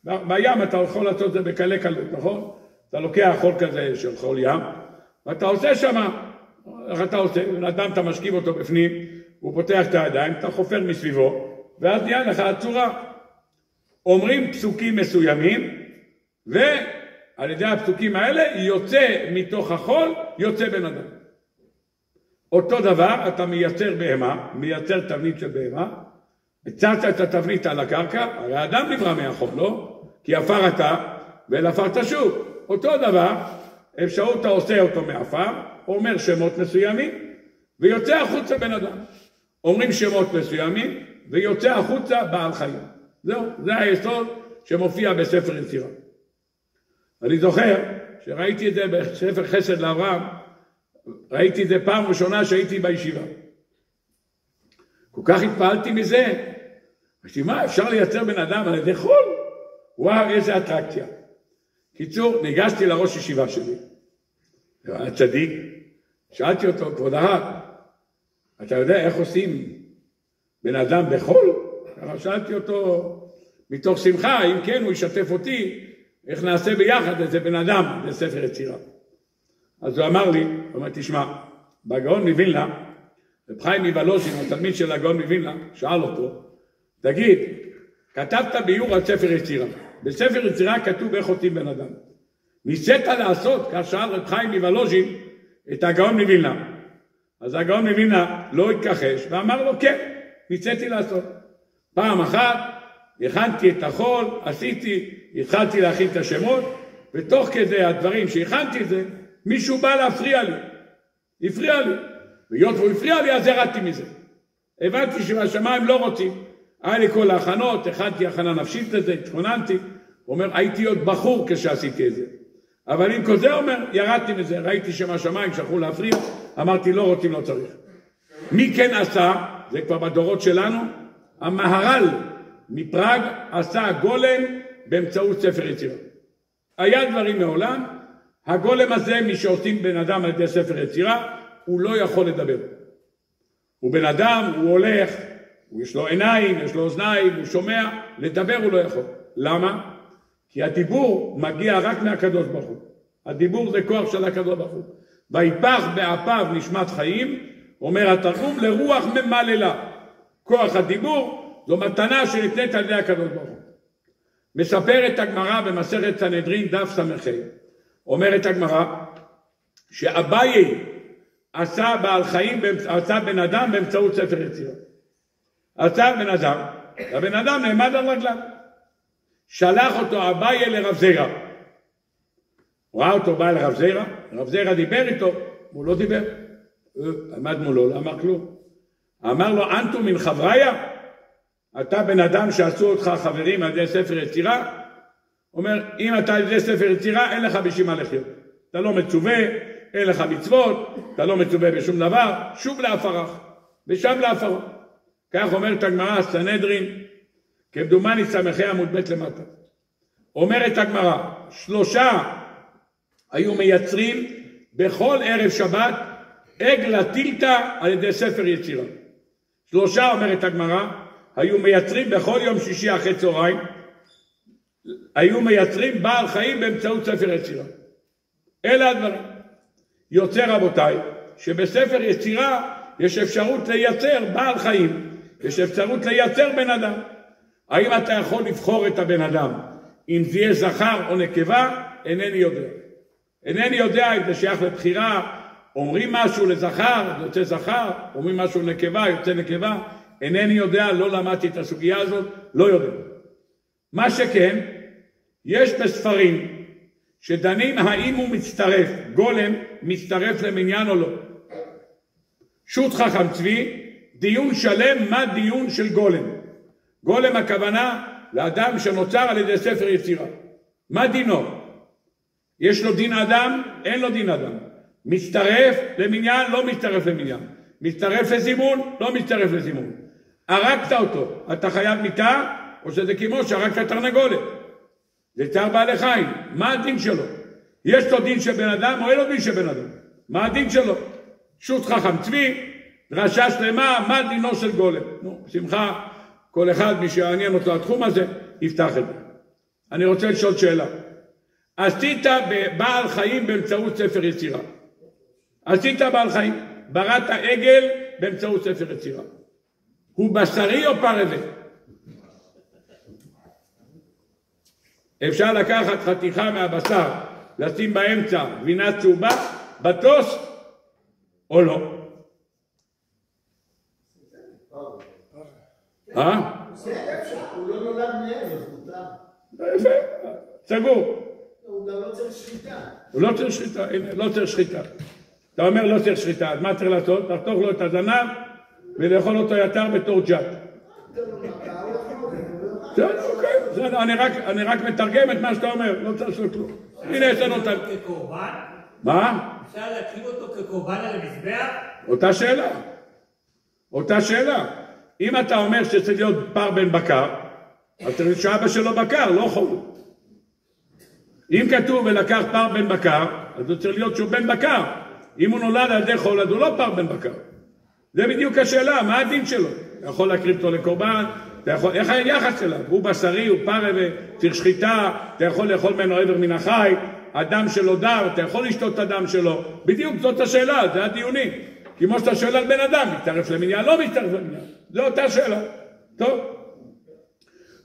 בים אתה יכול לעשות את זה בקלי קלות, נכון? אתה לוקח חול כזה של חול ים, ואתה עושה שמה, איך אתה עושה? בן אדם אתה משכיב אותו בפנים, הוא פותח את הידיים, אתה חופר מסביבו, ואז נהיה לך הצורה. אומרים פסוקים מסוימים, ועל ידי הפסוקים האלה יוצא מתוך החול, יוצא בן אדם. אותו דבר, אתה מייצר בהמה, מייצר תבנית של בהמה, הצעת את התבנית על הקרקע, הרי האדם נברא מהחול, לא? כי עפר אתה, ולעפר תשוב. אותו דבר, אפשרות אתה עושה אותו מעפר, אומר שמות מסוימים, ויוצא החוצה בן אדם. אומרים שמות מסוימים, ויוצא החוצה בעל חיים. זהו, זה היסוד שמופיע בספר יצירה. אני זוכר שראיתי את זה בספר חסד לאברהם, ראיתי את זה פעם ראשונה שהייתי בישיבה. כל כך התפעלתי מזה, חשבתי, מה, אפשר לייצר בן אדם על ידי חול? וואו, איזה אטרקציה. קיצור, ניגשתי לראש ישיבה שלי, הצדיק, שאלתי אותו, כבוד הרב, אתה יודע איך עושים בן אדם בחול? שאלתי אותו מתוך שמחה, אם כן הוא ישתף אותי, איך נעשה ביחד איזה בן אדם לספר יצירה. אז הוא אמר לי, הוא אומר, תשמע, בגאון מווילנה, רב חיים מוולוז'ין, התלמיד של הגאון מווילנה, שאל אותו, תגיד, כתבת ביור על ספר יצירה. בספר יצירה כתוב איך עושים בן אדם. ניסית לעשות, כך שאל רב חיים מוולוז'ין, את הגאון מווילנה. אז הגאון מווילנה לא התכחש, ואמר לו, כן, ניסיתי לעשות. פעם אחת, הכנתי את החול, התחלתי להכין את השמות, ותוך כדי הדברים שהכנתי את זה, מישהו בא להפריע לי. הפריע לי. והיות והוא הפריע לי, אז ירדתי מזה. הבנתי שבשמיים לא רוצים. היה לי כל ההכנות, הכנתי הכנה נפשית לזה, התכוננתי. הוא אומר, הייתי עוד בחור כשעשיתי את זה. אבל עם כל זה אומר, ירדתי מזה. ראיתי שבשמיים שלחו להפריע, אמרתי, לא רוצים, לא צריך. מי כן עשה, זה כבר בדורות שלנו, המהר"ל מפראג עשה גולם באמצעות ספר יצירה. היה דברים מעולם, הגולם הזה, מי שעושים בן אדם על ידי ספר יצירה, הוא לא יכול לדבר. הוא בן אדם, הוא הולך, יש לו עיניים, יש לו אוזניים, הוא שומע, לדבר הוא לא יכול. למה? כי הדיבור מגיע רק מהקדוש ברוך הוא. הדיבור זה כוח של הקדוש ברוך הוא. ויפח באפיו נשמת חיים, אומר התרגום, לרוח ממללה. כוח הדיבור זו מתנה שניתנת על ידי הקדוש ברוך הוא. מספרת הגמרא במסכת סנהדרין דף ס"ה. אומרת הגמרא שאביי עשה בעל חיים, עשה בן אדם באמצעות ספר יצירה. עשה בן אדם, הבן אדם נעמד על רגליו. שלח אותו אביי לרב זירא. ראה אותו בא לרב זירא, רב זירא דיבר איתו, הוא לא דיבר. עמד מולו, לא אמר כלום. אמר לו, אנטו מן חבריה? אתה בן אדם שעשו אותך חברים על ידי ספר יצירה? אומר, אם אתה על ידי ספר יצירה, אין לך בשביל מה לחיות. אתה לא מצווה, אין לך מצוות, אתה לא מצווה בשום דבר, שוב להפרך, ושם להפרך. כך אומרת הגמרא, סנהדרין, כמדומני ס"ה עמוד ב' למטה. אומרת הגמרא, 3 היו מייצרים בכל ערב שבת עגלה טילתא על ידי ספר יצירה. 3, אומרת הגמרא, היו מייצרים בכל יום שישי אחרי צהריים, היו מייצרים בעל חיים באמצעות ספר יצירה. אלה הדברים. יוצא רבותיי, שבספר יצירה יש אפשרות לייצר בעל חיים, יש אפשרות לייצר בן אדם. האם אתה יכול לבחור את הבן אדם, אם זה יהיה זכר או נקבה? אינני יודע. אינני יודע אם זה שייך לבחירה, אומרים משהו לזכר, יוצא זכר, אומרים משהו לנקבה, יוצא נקבה. אינני יודע, לא למדתי את הסוגיה הזאת, לא יודע. מה שכן, יש בספרים שדנים האם הוא מצטרף, גולם מצטרף למניין או לא. שו"ת חכם צבי, דיון שלם מה דיון של גולם. גולם הכוונה לאדם שנוצר על ידי ספר יצירה. מה דינו? יש לו דין אדם, אין לו דין אדם. מצטרף למניין, לא מצטרף למניין. מצטרף לזימון, לא מצטרף לזימון. הרגת אותו, אתה חייב מיתה, או שזה כמו שהרגת תרנגולת. זה צער בעלי חיים. מה הדין שלו? יש לו דין של בן אדם או אין לו דין של בן אדם? מה הדין שלו? שו"ת חכם צבי, דרשה שלמה, מה דינו של גולם? נו, שמחה, כל אחד מי שעניין אותו התחום הזה, יפתח את זה. אני רוצה לשאול שאלה. עשית בעל חיים באמצעות ספר יצירה. עשית בעל חיים, בראת עגל באמצעות ספר יצירה. הוא בשרי או פרווה? אפשר לקחת חתיכה מהבשר, לשים באמצע גבינה צהובה, בטוס או לא? הוא לא נולד מעבר, יפה, סגור. הוא גם לא צריך שחיטה. הוא לא צריך שחיטה, הנה, לא צריך שחיטה. אתה אומר לא צריך שחיטה, אז מה צריך לעשות? לחתוך לו את הזנב ולאכול אותו יתר בתור ג'אט. אני רק מתרגם את מה שאתה אומר, לא צריך לעשות כלום. הנה יש לנו אותה. כקורבן? מה? אפשר להקריב אותו כקורבן על המזבח? אותה שאלה. אם אתה אומר שצריך להיות פר בן בקר, אז צריך שאבא שלו בקר, לא חול. אם כתוב ולקח פר בן בקר, אז הוא צריך להיות שהוא בן בקר. אם הוא נולד על ידי חול, אז הוא לא פר בן בקר. זה בדיוק השאלה, מה הדין שלו? אתה יכול להקריב אותו לקורבן, איך היחס שלה? הוא בשרי, הוא פרווה, צריך שחיטה, אתה יכול לאכול ממנו עבר מן החי, הדם שלו דר, אתה יכול לשתות את הדם שלו. בדיוק זאת השאלה, זה הדיונים. כמו שאתה שואל על בן אדם, מתערף למניין, לא מתערף למניין. זו אותה שאלה. טוב.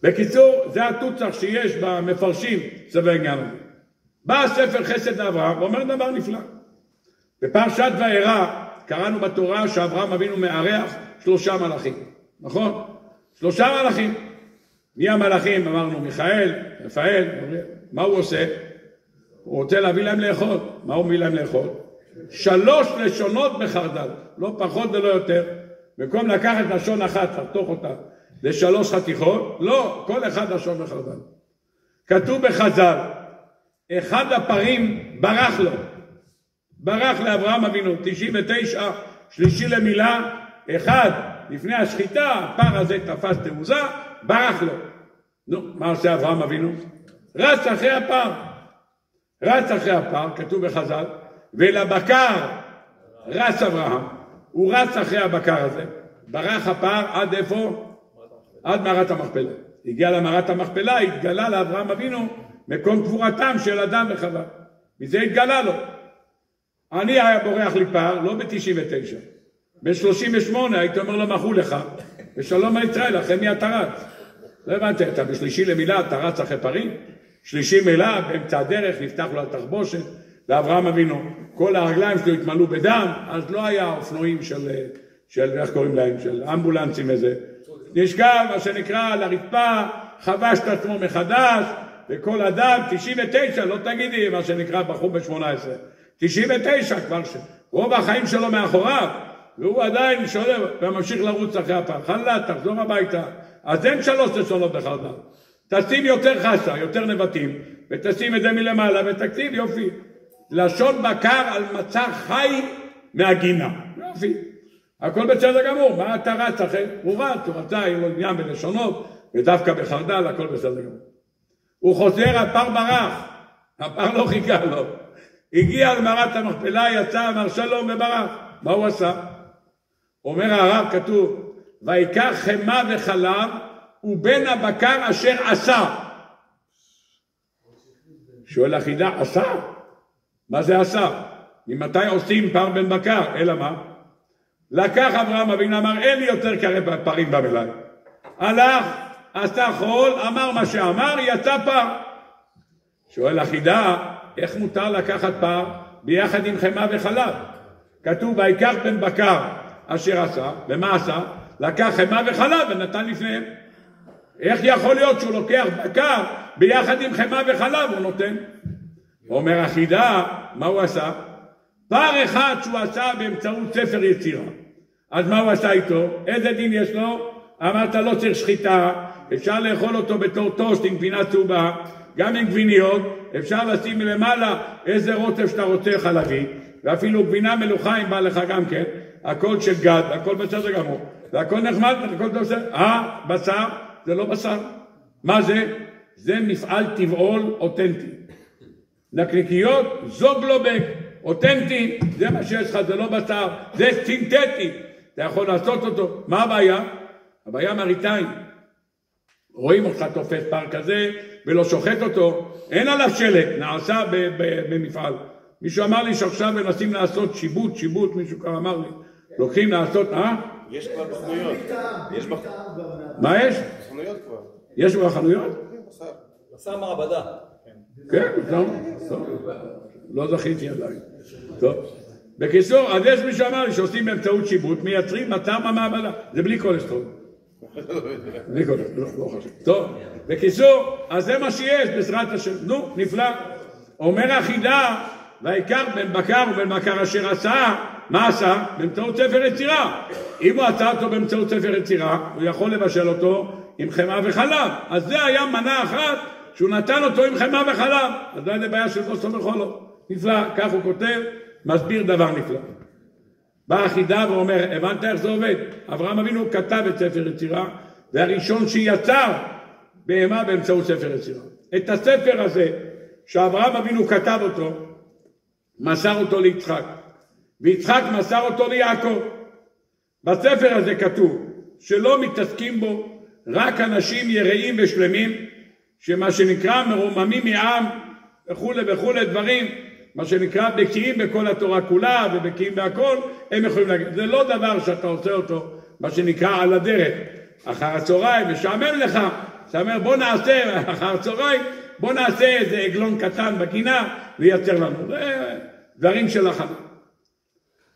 בקיצור, זה התוצח שיש במפרשים סביב העניין הזה. בא הספר חסד לאברהם ואומר דבר נפלא. בפרשת וארא קראנו בתורה שאברהם אבינו מארח 3 מלאכים. נכון? 3 מלאכים. מי המלאכים? אמרנו מיכאל, רפאל, מה הוא עושה? הוא רוצה להביא להם לאכול. מה הוא מביא להם לאכול? 3 לשונות בחרדל, לא פחות ולא יותר. במקום לקחת לשון אחת, לחתוך אותה ל3 חתיכות, לא, כל אחד לשון בחרדל. כתוב בחז"ל, אחד הפרים ברח לאברהם אבינו, 99, שלישי למילה, אחד לפני השחיטה, הפר הזה תפס תעוזה, ברח לו. נו, מה עושה אברהם אבינו? רץ אחרי הפר, כתוב בחז"ל, ולבקר רץ אברהם, הוא רץ אחרי הבקר הזה, ברח הפר עד איפה? עד מערת המכפלה. הגיע למערת המכפלה, התגלה לאברהם אבינו מקום קבורתם של אדם וחווה. מזה התגלה לו. אני היה בורח לי פר, לא ב-99. ב-38 הייתי אומר לו מחו לך, ושלום על ישראל, אחרי מי אתה רץ? לא הבנתי, אתה בשלישי למילה, אתה רץ אחרי פרים? שלישי מילה, באמצע הדרך, נפתח לו התחבושת, לאברהם אבינו, כל הרגליים שלו התמלאו בדם, אז לא היה אופנועים של איך קוראים להם, של אמבולנסים וזה. נשכב, מה שנקרא, על הרצפה, חבש את עצמו מחדש, וכל אדם, 99, לא תגידי, מה שנקרא, בחור ב-18. 99 כבר, רוב החיים שלו מאחוריו, והוא עדיין שולב, וממשיך לרוץ אחרי הפעם. חלה, תחזור הביתה. אז אין 3 לשונות בחרדל. תשים יותר חסה, יותר נבטים, ותשים את זה מלמעלה, ותקציב, יופי. לשון בקר על מצע חי מהגינה. יופי. הכל בסדר גמור. מה אתה רץ אחרי? הוא רצה, אין לו עניין בלשונות, ודווקא בחרדל, הכל בסדר גמור. הוא חוזר, הפר ברח. הפר לא חיכה לו. הגיע למערת המכפלה, יצא, אמר שלום וברח. מה הוא עשה? אומר הרב, כתוב, ויקח חמה וחלב, ובן הבקר אשר עשה. שואל החידה, עשה? מה זה עשה? ממתי עושים פר בן בקר? אלא מה? לקח אברהם אבינו, אמר, אין לי יותר קרב פרים במלאי. הלך, עשה חול, אמר מה שאמר, יצא פר. שואל החידה, איך מותר לקחת פר ביחד עם חמה וחלב? כתוב, ויקח בן בקר אשר עשה, ומה עשה? לקח חמה וחלב ונתן לפניהם. איך יכול להיות שהוא לוקח בקר ביחד עם חמה וחלב הוא נותן? אומר החידה, מה הוא עשה? פר אחד שהוא עשה באמצעות ספר יצירה. אז מה הוא עשה איתו? איזה דין יש לו? אמרת לא צריך שחיטה, אפשר לאכול אותו בתור טוסט עם גבינה צהובה, גם עם גביניות, אפשר לשים מלמעלה איזה רוטב שאתה רוצה חלבי, ואפילו גבינה מלוכה אם בא לך גם כן, הכל של גד, הכל בסדר גמור, והכל נחמד, הכל בסדר. בשר? זה לא בשר. מה זה? זה מפעל טבעול אותנטי. נקניקיות, זוגלובק, אותנטי, זה מה שיש לך, זה לא בשר, זה סינתטי. אתה יכול לעשות אותו. מה הבעיה? הבעיה מראיתיים. רואים אותך תופס פר כזה ולא שוחט אותו, אין עליו שלט, נעשה במפעל. מישהו אמר לי שעכשיו מנסים לעשות שיבוט, מישהו כבר אמר לי, לוקחים לעשות, יש כבר בחנויות. מה יש? בחנויות כבר. יש כבר חנויות? בשר מעבדה. כן, טוב. לא זכיתי עדיין. טוב. בקיצור, אז יש מישהו אמר לי שעושים באמצעות שיבוט, מייצרים בשר במעבדה. זה בלי קולסטרול. בלי קולסטרול, לא חשוב. טוב. בקיצור, אז זה מה שיש בעזרת השם. נו, נפלא. אומר החידה, והעיקר בן בקר ובן בקר אשר עשה, מה עשה? באמצעות ספר יצירה. אם הוא עשה אותו באמצעות ספר יצירה, הוא יכול לבשל אותו עם חמה וחלב. אז זה היה מנה אחת שהוא נתן אותו עם חמה וחלב. אז לא היה בעיה של כוס ומחולו. נפלא, כך הוא כותב, מסביר דבר נפלא. בא החידה ואומר, הבנת איך זה עובד? אברהם אבינו כתב את ספר יצירה, והראשון שיצר בהמה באמצעות ספר יצירה. את הספר הזה, שאברהם אבינו כתב אותו, מסר אותו ליצחק, ויצחק מסר אותו ליעקב. בספר הזה כתוב שלא מתעסקים בו רק אנשים יראים ושלמים, שמה שנקרא מרוממים מעם וכו' דברים, מה שנקרא בקיאים בכל התורה כולה ובקיאים בהכל, הם יכולים להגיד. זה לא דבר שאתה עושה אותו, מה שנקרא על הדרך, אחר הצהריים, משעמם לך, אתה אומר בוא נעשה אחר הצהריים, בוא נעשה איזה עגלון קטן בגינה וייצר לנו. זה דברים של הכנה.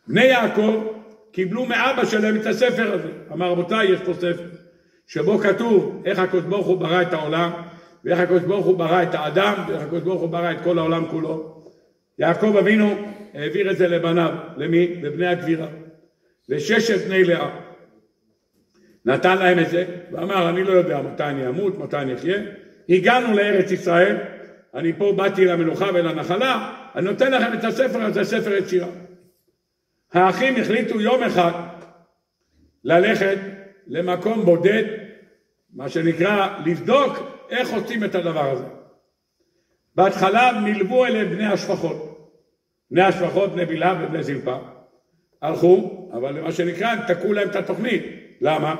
בני יעקב קיבלו מאבא שלהם את הספר הזה. אמר רבותיי, יש פה ספר שבו כתוב איך הקדוש ברוך הוא ברא את העולם, ואיך הקדוש ברוך הוא ברא את האדם, ואיך הקדוש ברוך הוא ברא את כל העולם כולו. יעקב אבינו העביר את זה לבניו. למי? לבני הגבירה. וששת בני לאה. נתן להם את זה, ואמר אני לא יודע מתי אני אמות, מתי אני אחיה. הגענו לארץ ישראל, אני פה באתי למלוכה ולנחלה, אני נותן לכם את הספר הזה, ספר יצירה. האחים החליטו יום אחד ללכת למקום בודד, מה שנקרא לבדוק איך עושים את הדבר הזה. בהתחלה נלוו אליהם בני השפחות. בני השפחות, בני בלהה ובני זלפה. הלכו, אבל מה שנקרא, הם תקעו להם את התוכנית. למה?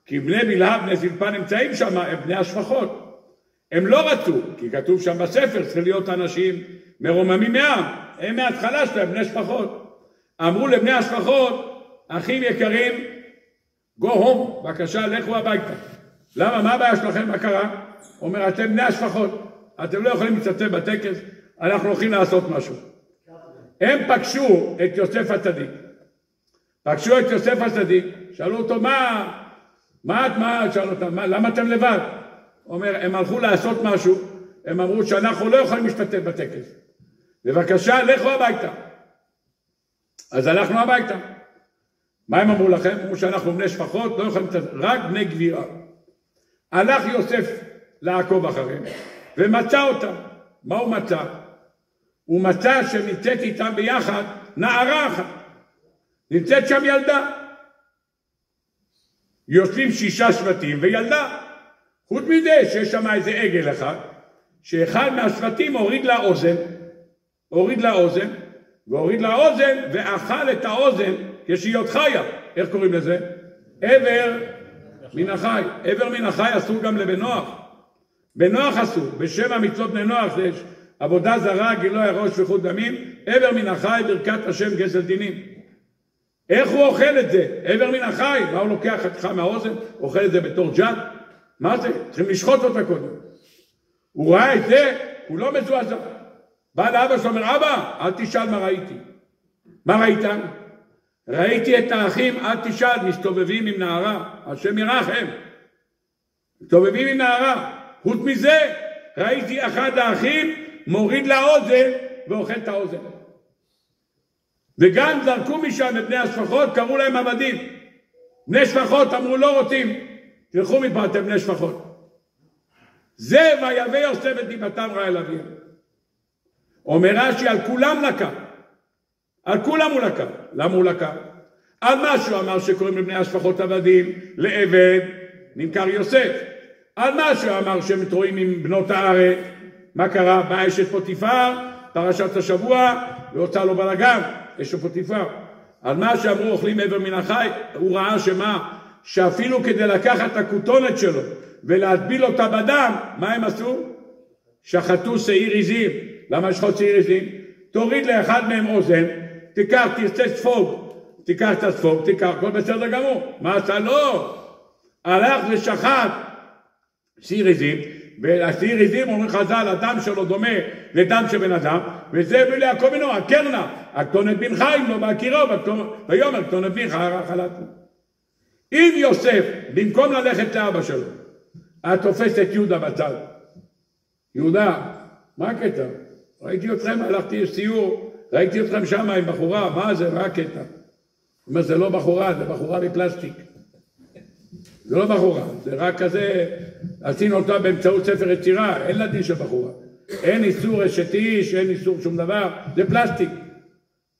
כי בני בלהה ובני זלפה נמצאים שם, הם בני השפחות. הם לא רצו, כי כתוב שם בספר, צריך להיות אנשים מרוממים מעם. הם מההתחלה שלהם, בני שפחות. אמרו לבני השפחות, אחים יקרים, go home, בבקשה, לכו הביתה. למה? מה הבעיה שלכם? מה קרה? אומר, אתם בני השפחות, אתם לא יכולים להצטרף בטקס, אנחנו הולכים לעשות משהו. הם פגשו את יוסף הצדיק. פגשו את יוסף הצדיק, שאלו אותו, שאלו אותם, למה אתם לבד? אומר, הם הלכו לעשות משהו, הם אמרו שאנחנו לא יכולים להשתתף בטקס. בבקשה, לכו הביתה. אז הלכנו הביתה. מה הם אמרו לכם? אמרו שאנחנו בני שפחות, לא יכולים להשתתף, רק בני גבירה. הלך יוסף לעקוב אחריהם, ומצא אותם. מה הוא מצא? הוא מצא שנמצאת איתם ביחד נערה אחת. נמצאת שם ילדה. יושבים 6 שבטים וילדה. חוץ מזה שיש שם איזה עגל אחד, שאחד מהשבטים הוריד לה אוזן, ואכל את האוזן כשהיא עוד חיה. איך קוראים לזה? עבר מן החי. עבר מן החי אסור גם לבן נוח. בנוח אסור. בשם המצוות בני נוח זה עבודה זרה, גילוי הראש וחוט דמים, עבר מן החי, ברכת השם גזל דינים. איך הוא אוכל את זה? עבר מן החי. מה הוא לוקח חתיכה מהאוזן? אוכל את זה בתור ג'אט? מה זה? צריכים לשחוט אותה קודם. הוא ראה את זה, הוא לא מזועזע. בא לאבא שלו, אומר, אבא, אל תשאל מה ראיתי. מה ראית? ראיתי את האחים, אל תשאל, מסתובבים עם נערה. השם ירחם. מסתובבים עם נערה. חוץ מזה, ראיתי אחד האחים, מוריד לאוזן, ואוכל את האוזן. וגם זרקו משם את בני השפחות, קראו להם עבדים. בני שפחות אמרו, לא רוצים. תלכו מפה, אתם בני שפחות. זה ויבא יוסף את דיבתם רעה אל אביהם. אומר רש"י, על כולם לקה. על כולם הוא לקה. למה הוא לקה? על משהו אמר שקוראים לבני השפחות עבדים, לעבד, נמכר יוסף. על משהו אמר שהם מתרועים עם בנות הארץ. מה קרה? באה אשת פוטיפר, פרשת השבוע, והוצא לו בלגן, אשת פוטיפר. על מה שאמרו אוכלים עבר מן החי, הוא ראה שמה? שאפילו כדי לקחת את הכותונת שלו ולהטביל אותה בדם, מה הם עשו? שחטו שעיר עזים. למה שחוט שעיר עזים? תוריד לאחד מהם אוזן, תיקח, תרצה ספוג, תיקח את הספוג, תיקח, כל בסדר גמור. מה עשה? לא. הלך ושחט שעיר עזים, והשעיר עזים אומרים חז"ל, הדם שלו דומה לדם של בן אדם, וזה הביא ליעקב בנו, הקרנה, הקטונת בן חיים לו בהכירו, ויאמר קטונת בן חלקנו. אם יוסף, במקום ללכת לאבא שלו, היה תופס את יהודה בצד. יהודה, מה הקטע? ראיתי אתכם, הלכתי לסיור, ראיתי אתכם שם עם בחורה, מה זה? מה הקטע? הוא אומר, זה לא בחורה, זה בחורה מפלסטיק. זה לא בחורה, זה רק כזה, עשינו אותה באמצעות ספר יצירה, אין לה דין של בחורה. אין איסור אשת איש, אין איסור שום דבר, זה פלסטיק.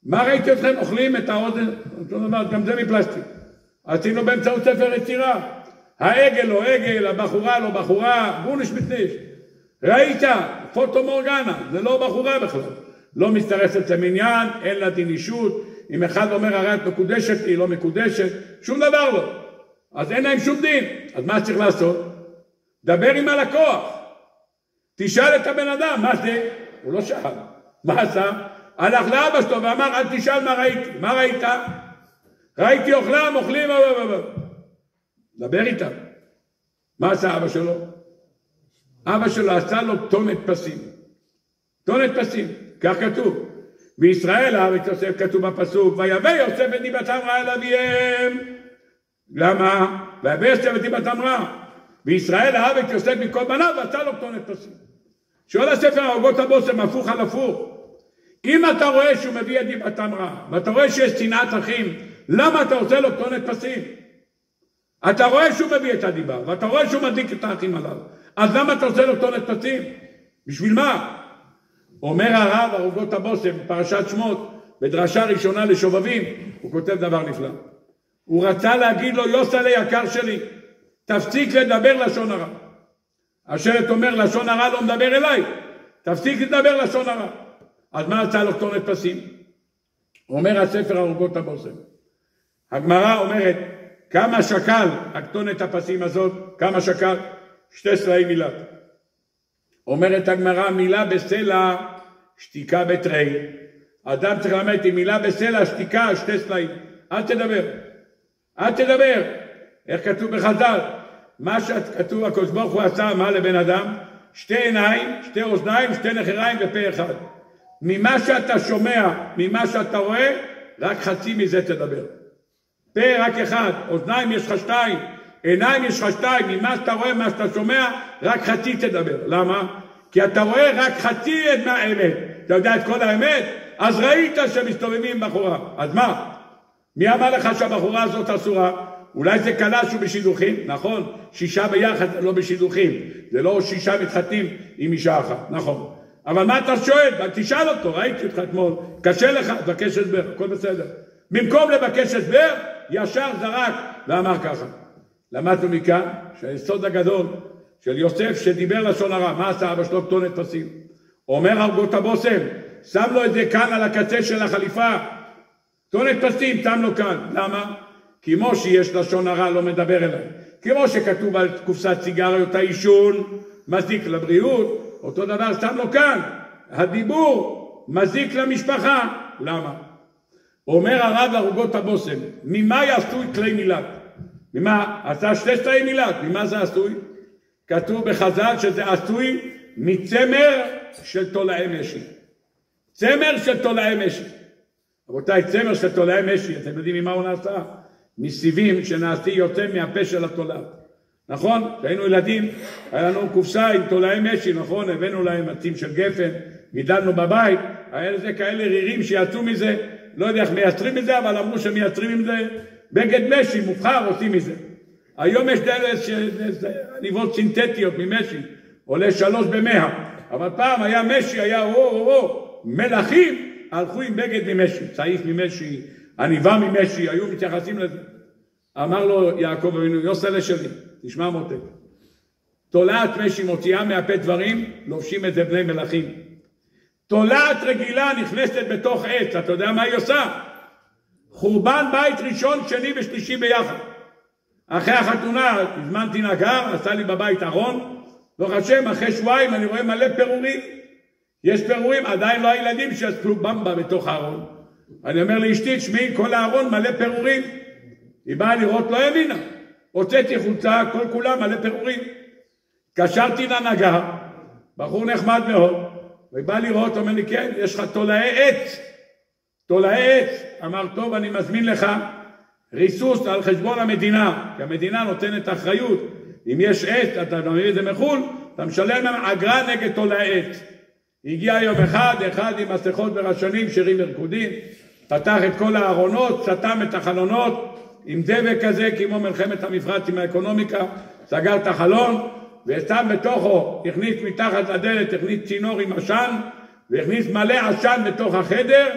מה ראיתי אתכם? אוכלים את האוזן, אותו דבר, גם זה מפלסטיק. עשינו באמצעות ספר יצירה. העגל לא עגל, הבחורה לא בחורה, גורניש מתניש. ראית, פוטו מורגנה, זה לא בחורה בכלל. לא מסתרסת למניין, אין לה דין אישות. אם אחד אומר הרי את מקודשת, היא לא מקודשת, שום דבר לא. אז אין להם שום דין. אז מה צריך לעשות? דבר עם הלקוח. תשאל את הבן אדם, מה זה? הוא לא שאל. מה עשה? הלך לאבא שלו ואמר, אל תשאל מה ראיתי. מה ראית? ראיתי אוכלם, אוכלים, דבר איתם. מה עשה אבא שלו? אבא שלו עשה לו טונת פסים. טונת פסים, כך כתוב. בישראל אהב את יוסף, כתוב בפסוק, ויבא יוסף את דיבתם רעה אל אביהם. למה? ויבא יוסף את דיבתם רעה. בישראל אהב את יוסף מכל בניו ועשה לו טונת פסים. שואל הספר הרגות הבושם, הפוך על הפוך. אם אתה רואה שהוא מביא את דיבתם רעה, ואתה רואה שיש שנאת אחים, למה אתה עושה לו טונת פסים? אתה רואה שהוא מביא את הדיבה, ואתה רואה שהוא מדליק את האחים עליו. אז למה אתה עושה לו טונת פסים? בשביל מה? אומר הרב הרגות הבושם, פרשת שמות, בדרשה ראשונה לשובבים, הוא כותב דבר נפלא. הוא רצה להגיד לו, יוסה ליקר שלי, תפסיק לדבר לשון הרע. השרת אומר, לשון הרע לא מדבר אליי, תפסיק לדבר לשון הרע. אז מה עשה לו טונת פסים? אומר הספר הרגות הבושם. הגמרא אומרת, כמה שקל הכתונת הפסים הזאת, כמה שקל? 2 סלעים מילה. אומרת הגמרא, מילה בסלע, שתיקה בתרי. אדם צריך ללמד עם מילה בסלע, שתיקה, 2 סלעים. אל תדבר. אל תדבר. איך כתוב בחז"ל? מה שכתוב הקדוש ברוך הוא עשה, מה לבן אדם? 2 עיניים, 2 אוזניים, 2 נחיריים ופה אחד. ממה שאתה שומע, ממה שאתה רואה, רק חצי מזה תדבר. פה רק אחד, אוזניים יש לך 2, עיניים יש לך 2, ממה שאתה רואה, מה שאתה שומע, רק חצי תדבר. למה? כי אתה רואה רק חצי מהאמת. אתה יודע את כל האמת? אז ראית שמסתובבים בחורה. אז מה? מי אמר לך שהבחורה הזאת אסורה? אולי זה קלה שהוא בשידוכים, נכון? 6 ביחד לא בשידוכים. זה לא 6 מתחתנים עם אישה אחת, נכון. אבל מה אתה שואל? תשאל אותו, ראיתי אותך אתמול, קשה לך, תבקש הסבר, הכל בסדר. במקום לבקש הסבר, ישר זרק ואמר ככה. למדנו מכאן שהיסוד הגדול של יוסף שדיבר לשון הרע, מה עשה אבא שלו? טונת פסים. אומר הרגות הבושם, שם לו את זה כאן על הקצה של החליפה. טונת פסים, שם לו כאן. למה? כמו שיש לשון הרע לא מדבר אליי. כמו שכתוב על קופסת סיגריות העישון, מזיק לבריאות, אותו דבר שם לו כאן. הדיבור מזיק למשפחה. למה? אומר הרב הרגות הבושם, ממה יעשוי כלי מילת? ממה? עשה 2 סלעים מילת, ממה זה עשוי? כתוב בחז"ל שזה עשוי מצמר של תולעי משי. צמר של תולעי משי. רבותיי, צמר של תולעי משי, אתם יודעים ממה הוא נעשה? מסיבים שנעשי יוצא מהפה של התולעת. נכון? כשהיינו ילדים, היה לנו קופסה עם תולעי משי, נכון? הבאנו להם עצים של גפן, גידלנו בבית, היה לזה כאלה רירים שיצאו מזה, לא יודע איך מייצרים מזה, אבל אמרו שמייצרים עם זה בגד משי, מובחר עושים מזה. היום יש דלת עניבות סינתטיות ממשי, עולה 3 ב100, אבל פעם היה משי, היה מלאכים, הלכו עם בגד ממשי, צעיף ממשי, עניבה ממשי, היו מתייחסים לזה. אמר לו יעקב אבינו, יוסלה שלי, תשמע מותק, תולעת משי מוציאה מהפה דברים, לובשים את זה בני מלאכים. תולעת רגילה נכנסת בתוך עץ, אתה יודע מה היא עושה? חורבן בית ראשון, שני ושלישי ביחד. אחרי החתונה הזמנתי נגר, עשה לי בבית ארון, ברוך השם, אחרי שבועיים אני רואה מלא פירורים. יש פירורים, עדיין לא הילדים שעשו במבה בתוך הארון. אני אומר לאשתי, תשמעי, כל הארון מלא פירורים. היא באה לראות, לא הבינה. הוצאתי חולצה, כל כולה מלא פירורים. קשרתי לנגר, בחור נחמד מאוד, ובא לראות, אומר לי, כן, יש לך תולעי עץ. תולעי עץ. אמר, טוב, אני מזמין לך ריסוס על חשבון המדינה, כי המדינה נותנת אחריות. אם יש עץ, אתה מביא את זה מחול, אתה משלם אגרה נגד תולעי עץ. הגיע יום אחד עם מסכות ורשנים, שירים ורקודים, פתח את כל הארונות, סתם את החלונות, עם דבק כזה, כמו מלחמת המפרץ עם האקונומיקה, סגר את החלון, ושם בתוכו, הכניס מתחת לדלת, הכניס צינור עם עשן, והכניס מלא עשן בתוך החדר,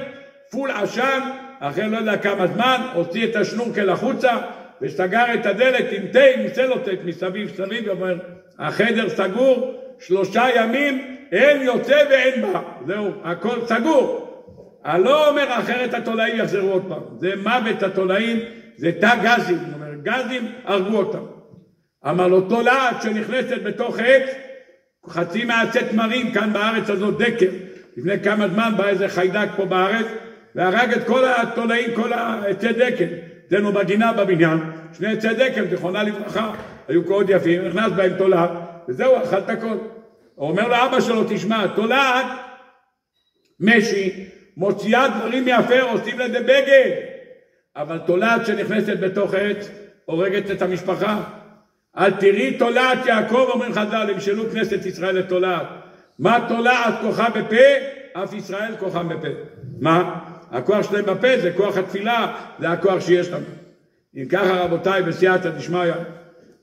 פול עשן, אחרי לא יודע כמה זמן, הוציא את השנורקל החוצה, וסגר את הדלת עם תה, עם סלוטייפ מסביב, ואומר, החדר סגור, 3 ימים, אין יוצא ואין בא. זהו, הכל סגור. אני לא אומר אחרת התולעים יחזרו עוד פעם. זה מוות התולעים, זה תא גזים. הוא אומר, גזים הרגו אותם. אמר לו, תולעת שנכנסת בתוך עץ, חצי מהעצי תמרים כאן בארץ הזאת דקר. לפני כמה זמן בא איזה חיידק פה בארץ, והרג את כל התולעים, כל העצי דקר. אצלנו בגינה בבניין, 2 עצי דקר, זיכרונה לברכה, היו מאוד יפים, נכנס בהם תולעת, וזהו, אכל את הכל. הוא אומר לאבא שלו, תשמע, תולעת, משי, מוציאה דברים יפה, עושים לזה בגד. אבל תולעת שנכנסת בתוך עץ, הורגת את המשפחה. אל תראי תולעת יעקב, אומרים חז"ל, המשלו כנסת ישראל לתולעת. מה תולעת כוחה בפה? אף ישראל כוחם בפה. מה? הכוח שלהם בפה זה כוח התפילה, זה הכוח שיש לנו. אם ככה רבותיי, בסייעתא דשמיא,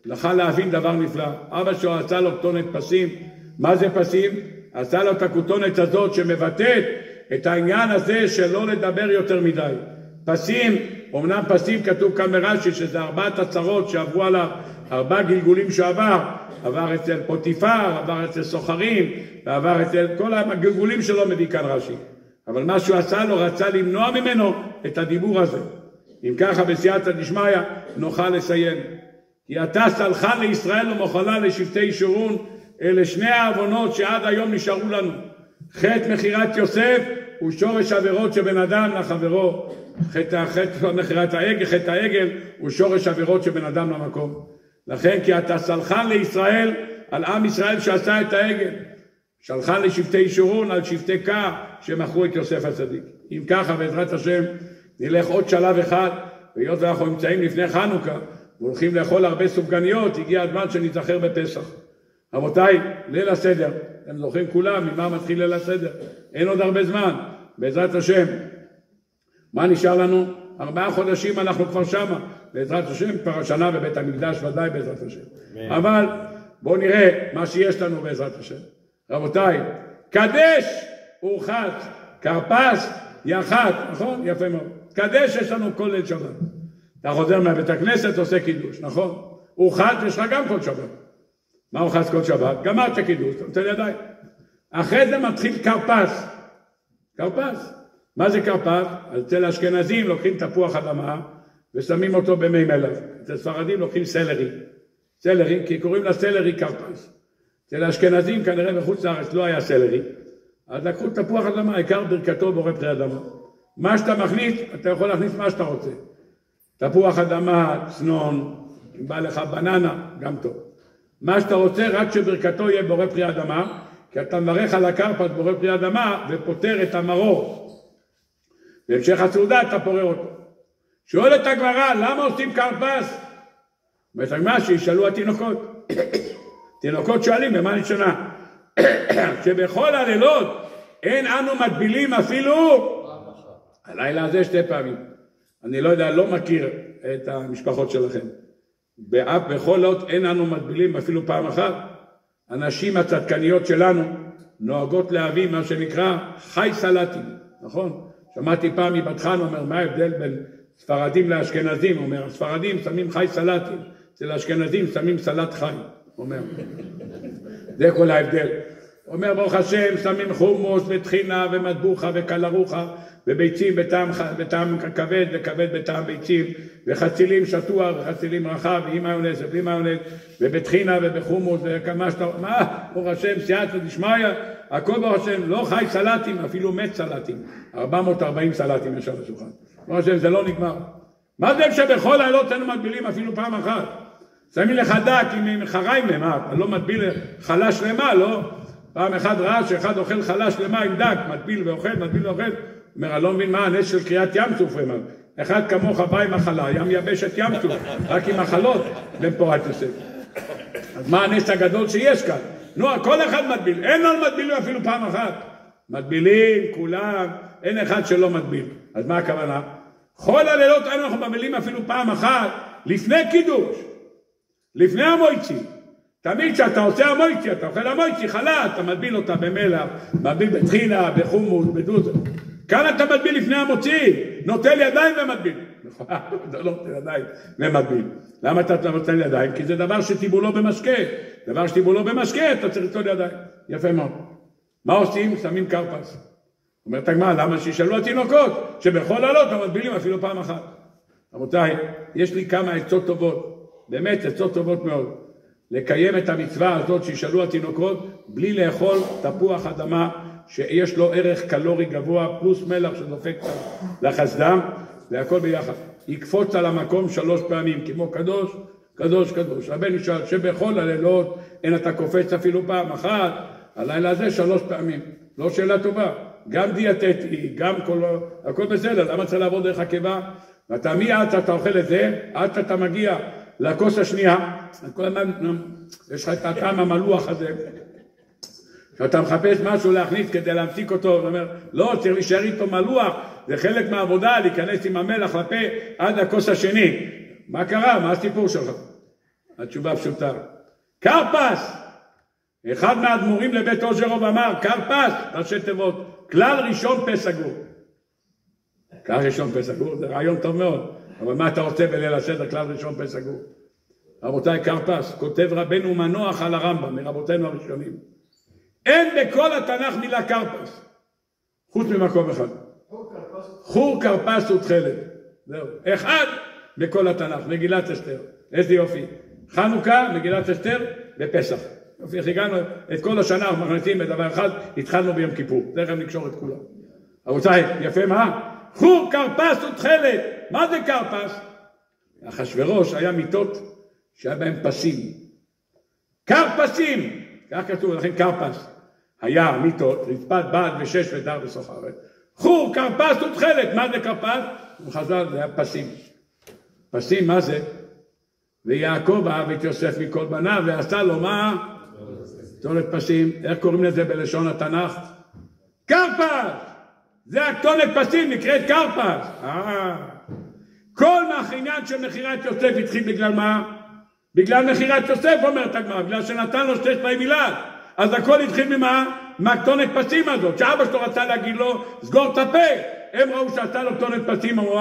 נוכל להבין דבר נפלא. אבא שלו עשה לו כתונת פסים. מה זה פסים? עשה לו את הכתונת הזאת שמבטאת את העניין הזה של לא לדבר יותר מדי. פסים, אמנם פסים כתוב כאן ברש"י שזה 4 הצרות שעברו עליו, 4 גלגולים שעבר, עבר אצל פוטיפר, עבר אצל סוחרים, ועבר אצל כל הגלגולים שלו מביא כאן רש"י. אבל מה שהוא עשה לו, רצה למנוע ממנו את הדיבור הזה. אם ככה בסייעתא דשמיא נוכל לסיים. כי אתה סלחן לישראל ומחלה לשבטי ישורון, אלה 2 העוונות שעד היום נשארו לנו. חטא מכירת יוסף הוא שורש עבירות שבן אדם לחברו. חטא מכירת העגל, חטא העגל הוא שורש עבירות שבן אדם למקום. לכן כי אתה סלחן לישראל על עם ישראל שעשה את העגל. סלחן לשבטי ישורון על שבטי קע שמכרו את יוסף הצדיק. אם ככה בעזרת השם נלך עוד שלב אחד, והיות ואנחנו נמצאים לפני חנוכה והולכים לאכול הרבה סופגניות, הגיע הזמן שנזכר בפסח. רבותיי, ליל הסדר, אתם זוכרים כולם ממה מתחיל ליל הסדר? אין עוד הרבה זמן, בעזרת השם. מה נשאר לנו? 4 חודשים אנחנו כבר שמה, בעזרת השם, כבר השנה בבית המקדש ודאי בעזרת השם. אבל בואו נראה מה שיש לנו בעזרת השם. רבותיי, קדש ורחץ, כרפס, יחת, נכון? יפה מאוד. קדש יש לנו כל ליל שבת. אתה חוזר מהבית הכנסת, עושה קידוש, נכון? ורחץ יש לך גם כל שבת. מה ורחץ כל שבת? גמרת קידוש, אתה נותן ידיים. אחרי זה מתחיל כרפס. כרפס. מה זה כרפס? אצל האשכנזים לוקחים תפוח אדמה ושמים אותו במי מלח. אצל ספרדים לוקחים סלרי. סלרי, כי קוראים לה סלרי כרפס. אצל האשכנזים כנראה בחוץ לארץ לא היה סלרי. אז לקחו תפוח אדמה, עיקר ברכתו בורא פרי אדמה. מה שאתה מכניס, אתה יכול להכניס מה שאתה רוצה. תפוח אדמה, צנון, אם בא לך בננה, גם טוב. מה שאתה רוצה, רק שברכתו יהיה בורא פרי אדמה, כי אתה מברך על הכרפס בורא פרי אדמה, ופותר את המרור. בהמשך הסעודה אתה פורר אותו. שואל את הגמרא, למה עושים כרפס? אומרת הגמרא, שישאלו התינוקות. תינוקות שואלים, במה נשנה? שבכל הלילות אין אנו מטבילים אפילו הלילה הזה 2 פעמים. אני לא יודע, לא מכיר את המשפחות שלכם. בכל לילות אין אנו מטבילים אפילו פעם אחת. הנשים הצדקניות שלנו נוהגות להביא מה שנקרא חי סלטים, נכון? שמעתי פעם מבת חן אומר, מה ההבדל בין ספרדים לאשכנזים? אומר, הספרדים שמים חי סלטים, אצל האשכנזים שמים סלט חי, אומר. זה כל ההבדל. אומר ברוך השם, שמים חומוס וטחינה ומטבוחה וקלרוחה וביצים בטעם כבד וכבד בטעם ביצים, וחצילים שטוח וחצילים רחב, ועם מיונז ובלי מיונז, ובטחינה ובחומוס וכמה שאתה... מה? ברוך השם, סייעתא דשמיא, הכל ברוך השם, לא חי סלטים, אפילו מת סלטים. 440 סלטים יש על השולחן. ברוך השם, זה לא נגמר. מה זה שבכל הלילות אנו מטבילים אפילו פעם אחת? שמים לך דק עם חריים למה? אתה לא מטביל חלה שלמה, לא? פעם אחד ראה שאחד אוכל חלה שלמה עם דק, מטביל ואוכל, מטביל ואוכל. אומר, אני לא מבין מה הנס של קריאת ים סוף, אחד כמוך בא עם החלה, ים יבש את ים סוף, רק עם החלות למפורת יוסף. אז מה הנס הגדול שיש כאן? נו, כל אחד מטביל, אין לנו מטבילים אפילו פעם אחת. מטבילים, כולם, אין אחד שלא מטביל. אז מה הכוונה? כל הלילות אנחנו מטבילים אפילו פעם אחת, לפני קידוש, לפני המויצי. תמיד כשאתה עושה המויצי, אתה אוכל המויצי, חלה, אתה מטביל אותה במלח, מטביל בטחינה, בחומוס, בדוז. כאן אתה מטביל לפני המוציא, נוטל ידיים ומטביל. אתה לא נוטל ידיים ומטביל. למה אתה נוטל ידיים? כי זה דבר שטיבולו במשקה. דבר שטיבולו במשקה, אתה צריך לטול ידיים. יפה מאוד. מה עושים? שמים קרפס. אומרת הגמרא, למה שישאלו התינוקות? שבכל הלילות הם מטבילים אפילו פעם אחת. רבותיי, יש לי כמה עצות טובות. באמת עצות טובות מאוד. לקיים את המצווה הזאת שישאלו התינוקות, בלי לאכול תפוח אדמה, שיש לו ערך קלורי גבוה, פלוס מלח שדופק לחסדם, והכל ביחד. יקפוץ על המקום 3 פעמים, כמו קדוש, קדוש, קדוש. הבן ישאל שבכל הלילות אין אתה קופץ אפילו פעם אחת, הלילה הזה 3 פעמים. לא שאלה טובה. גם דיאטטי, גם הכל בסדר. למה צריך לעבור דרך הקיבה? ואתה עד שאתה אוכל את זה, עד שאתה מגיע לכוס השנייה, יש לך את הטעם המלוח הזה, שאתה מחפש משהו להכניס כדי להמתיק אותו, הוא אומר, לא, צריך להישאר איתו מלוח, זה חלק מהעבודה, להיכנס עם המלח לפה עד הכוס השני. מה קרה? מה הסיפור שלך? התשובה פשוטה. קרפס! אחד מהאדמו"רים לבית אוז'רוב אמר, קרפס, ראשי תיבות, כלל ראשון פה סגור. כלל ראשון פה סגור, זה רעיון טוב מאוד, אבל מה אתה רוצה בליל הסדר, כלל ראשון פה סגור? רבותיי, קרפס, כותב רבנו מנוח על הרמב"ם, מרבותינו הראשונים. אין בכל התנ"ך מילה קרפס, חוץ ממקום אחד. חור כרפס ותכלת. זהו. אחד בכל התנ"ך, מגילת אסתר. איזה יופי. חנוכה, מגילת אסתר ופסח. יופי, איך הגענו את כל השנה, אנחנו מכניסים בדבר אחד, התחלנו ביום כיפור. תכף נקשור את כולם. רבותיי, יפה מה? חור כרפס ותכלת. מה זה קרפס? אחשוורוש היה מיטות שהיה בהם פסים. קרפסים! כך כתוב, לכן קרפס. היה מיטות, רצפת בד ושש ודר וסוחרת. חור, קרפס ותכלת. מה זה קרפס? בחז"ל זה היה פסים. פסים, מה זה? ויעקב אהב את יוסף מכל בניו, ועשה לו מה? כתונת פסים. איך קוראים לזה בלשון התנ"ך? קרפס! זה הכתונת פסים, נקראת קרפס. כל העניין של מכירת יוסף התחיל בגלל מה? בגלל מכירת יוסף, אומרת הגמרא, בגלל שנתן לו 2 פעמים מילד. אז הכל התחיל ממה? מהכתונת פסים הזאת, שאבא שלו רצה להגיד לו, סגור את הפה. הם ראו שעשה לו כתונת פסים, אמרו,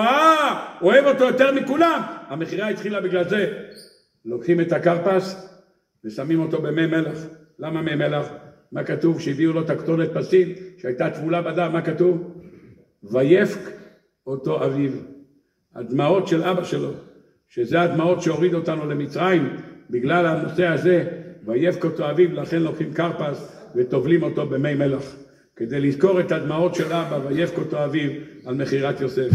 אוהב אותו יותר מכולם. המכירה התחילה בגלל זה. לוקחים את הקרפס ושמים אותו במי מלח. למה מי מלח? מה כתוב? שהביאו לו את הכתונת פסים, שהייתה טבולה בדם, מה כתוב? ויפק אותו אביו. הדמעות של אבא שלו, שזה הדמעות שהוריד אותנו למצרים, בגלל הנושא הזה, ויפק אותו אביו, לכן לוקחים קרפס וטובלים אותו במי מלח, כדי לזכור את הדמעות של אבא, ויפק אותו אביו על מכירת יוסף.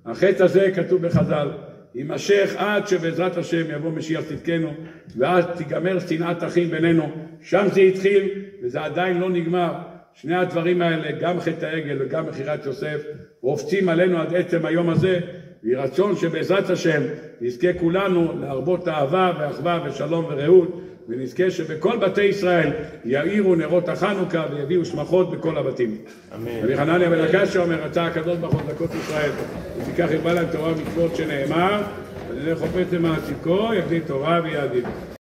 החטא הזה כתוב בחז"ל, יימשך עד שבעזרת השם יבוא משיח צדקנו, ואז תיגמר שנאת אחים בינינו. שם זה התחיל, וזה עדיין לא נגמר. שני הדברים האלה, גם חטא העגל וגם מכירת יוסף, רופצים עלינו עד עצם היום הזה, ויהי רצון שבעזרת השם נזכה כולנו להרבות אהבה ואחווה ושלום ורעות, ונזכה שבכל בתי ישראל יאירו נרות החנוכה ויביאו שמחות בכל הבתים. אמן. רבי חנניה בן עקשיא אומר, רצה הקדוש ברוך הוא לזכות ישראל, ולפיכך ירבה להם תורה ומצוות שנאמר, ונלך חפץ למען צדקו, יגדיל תורה ויאדיר.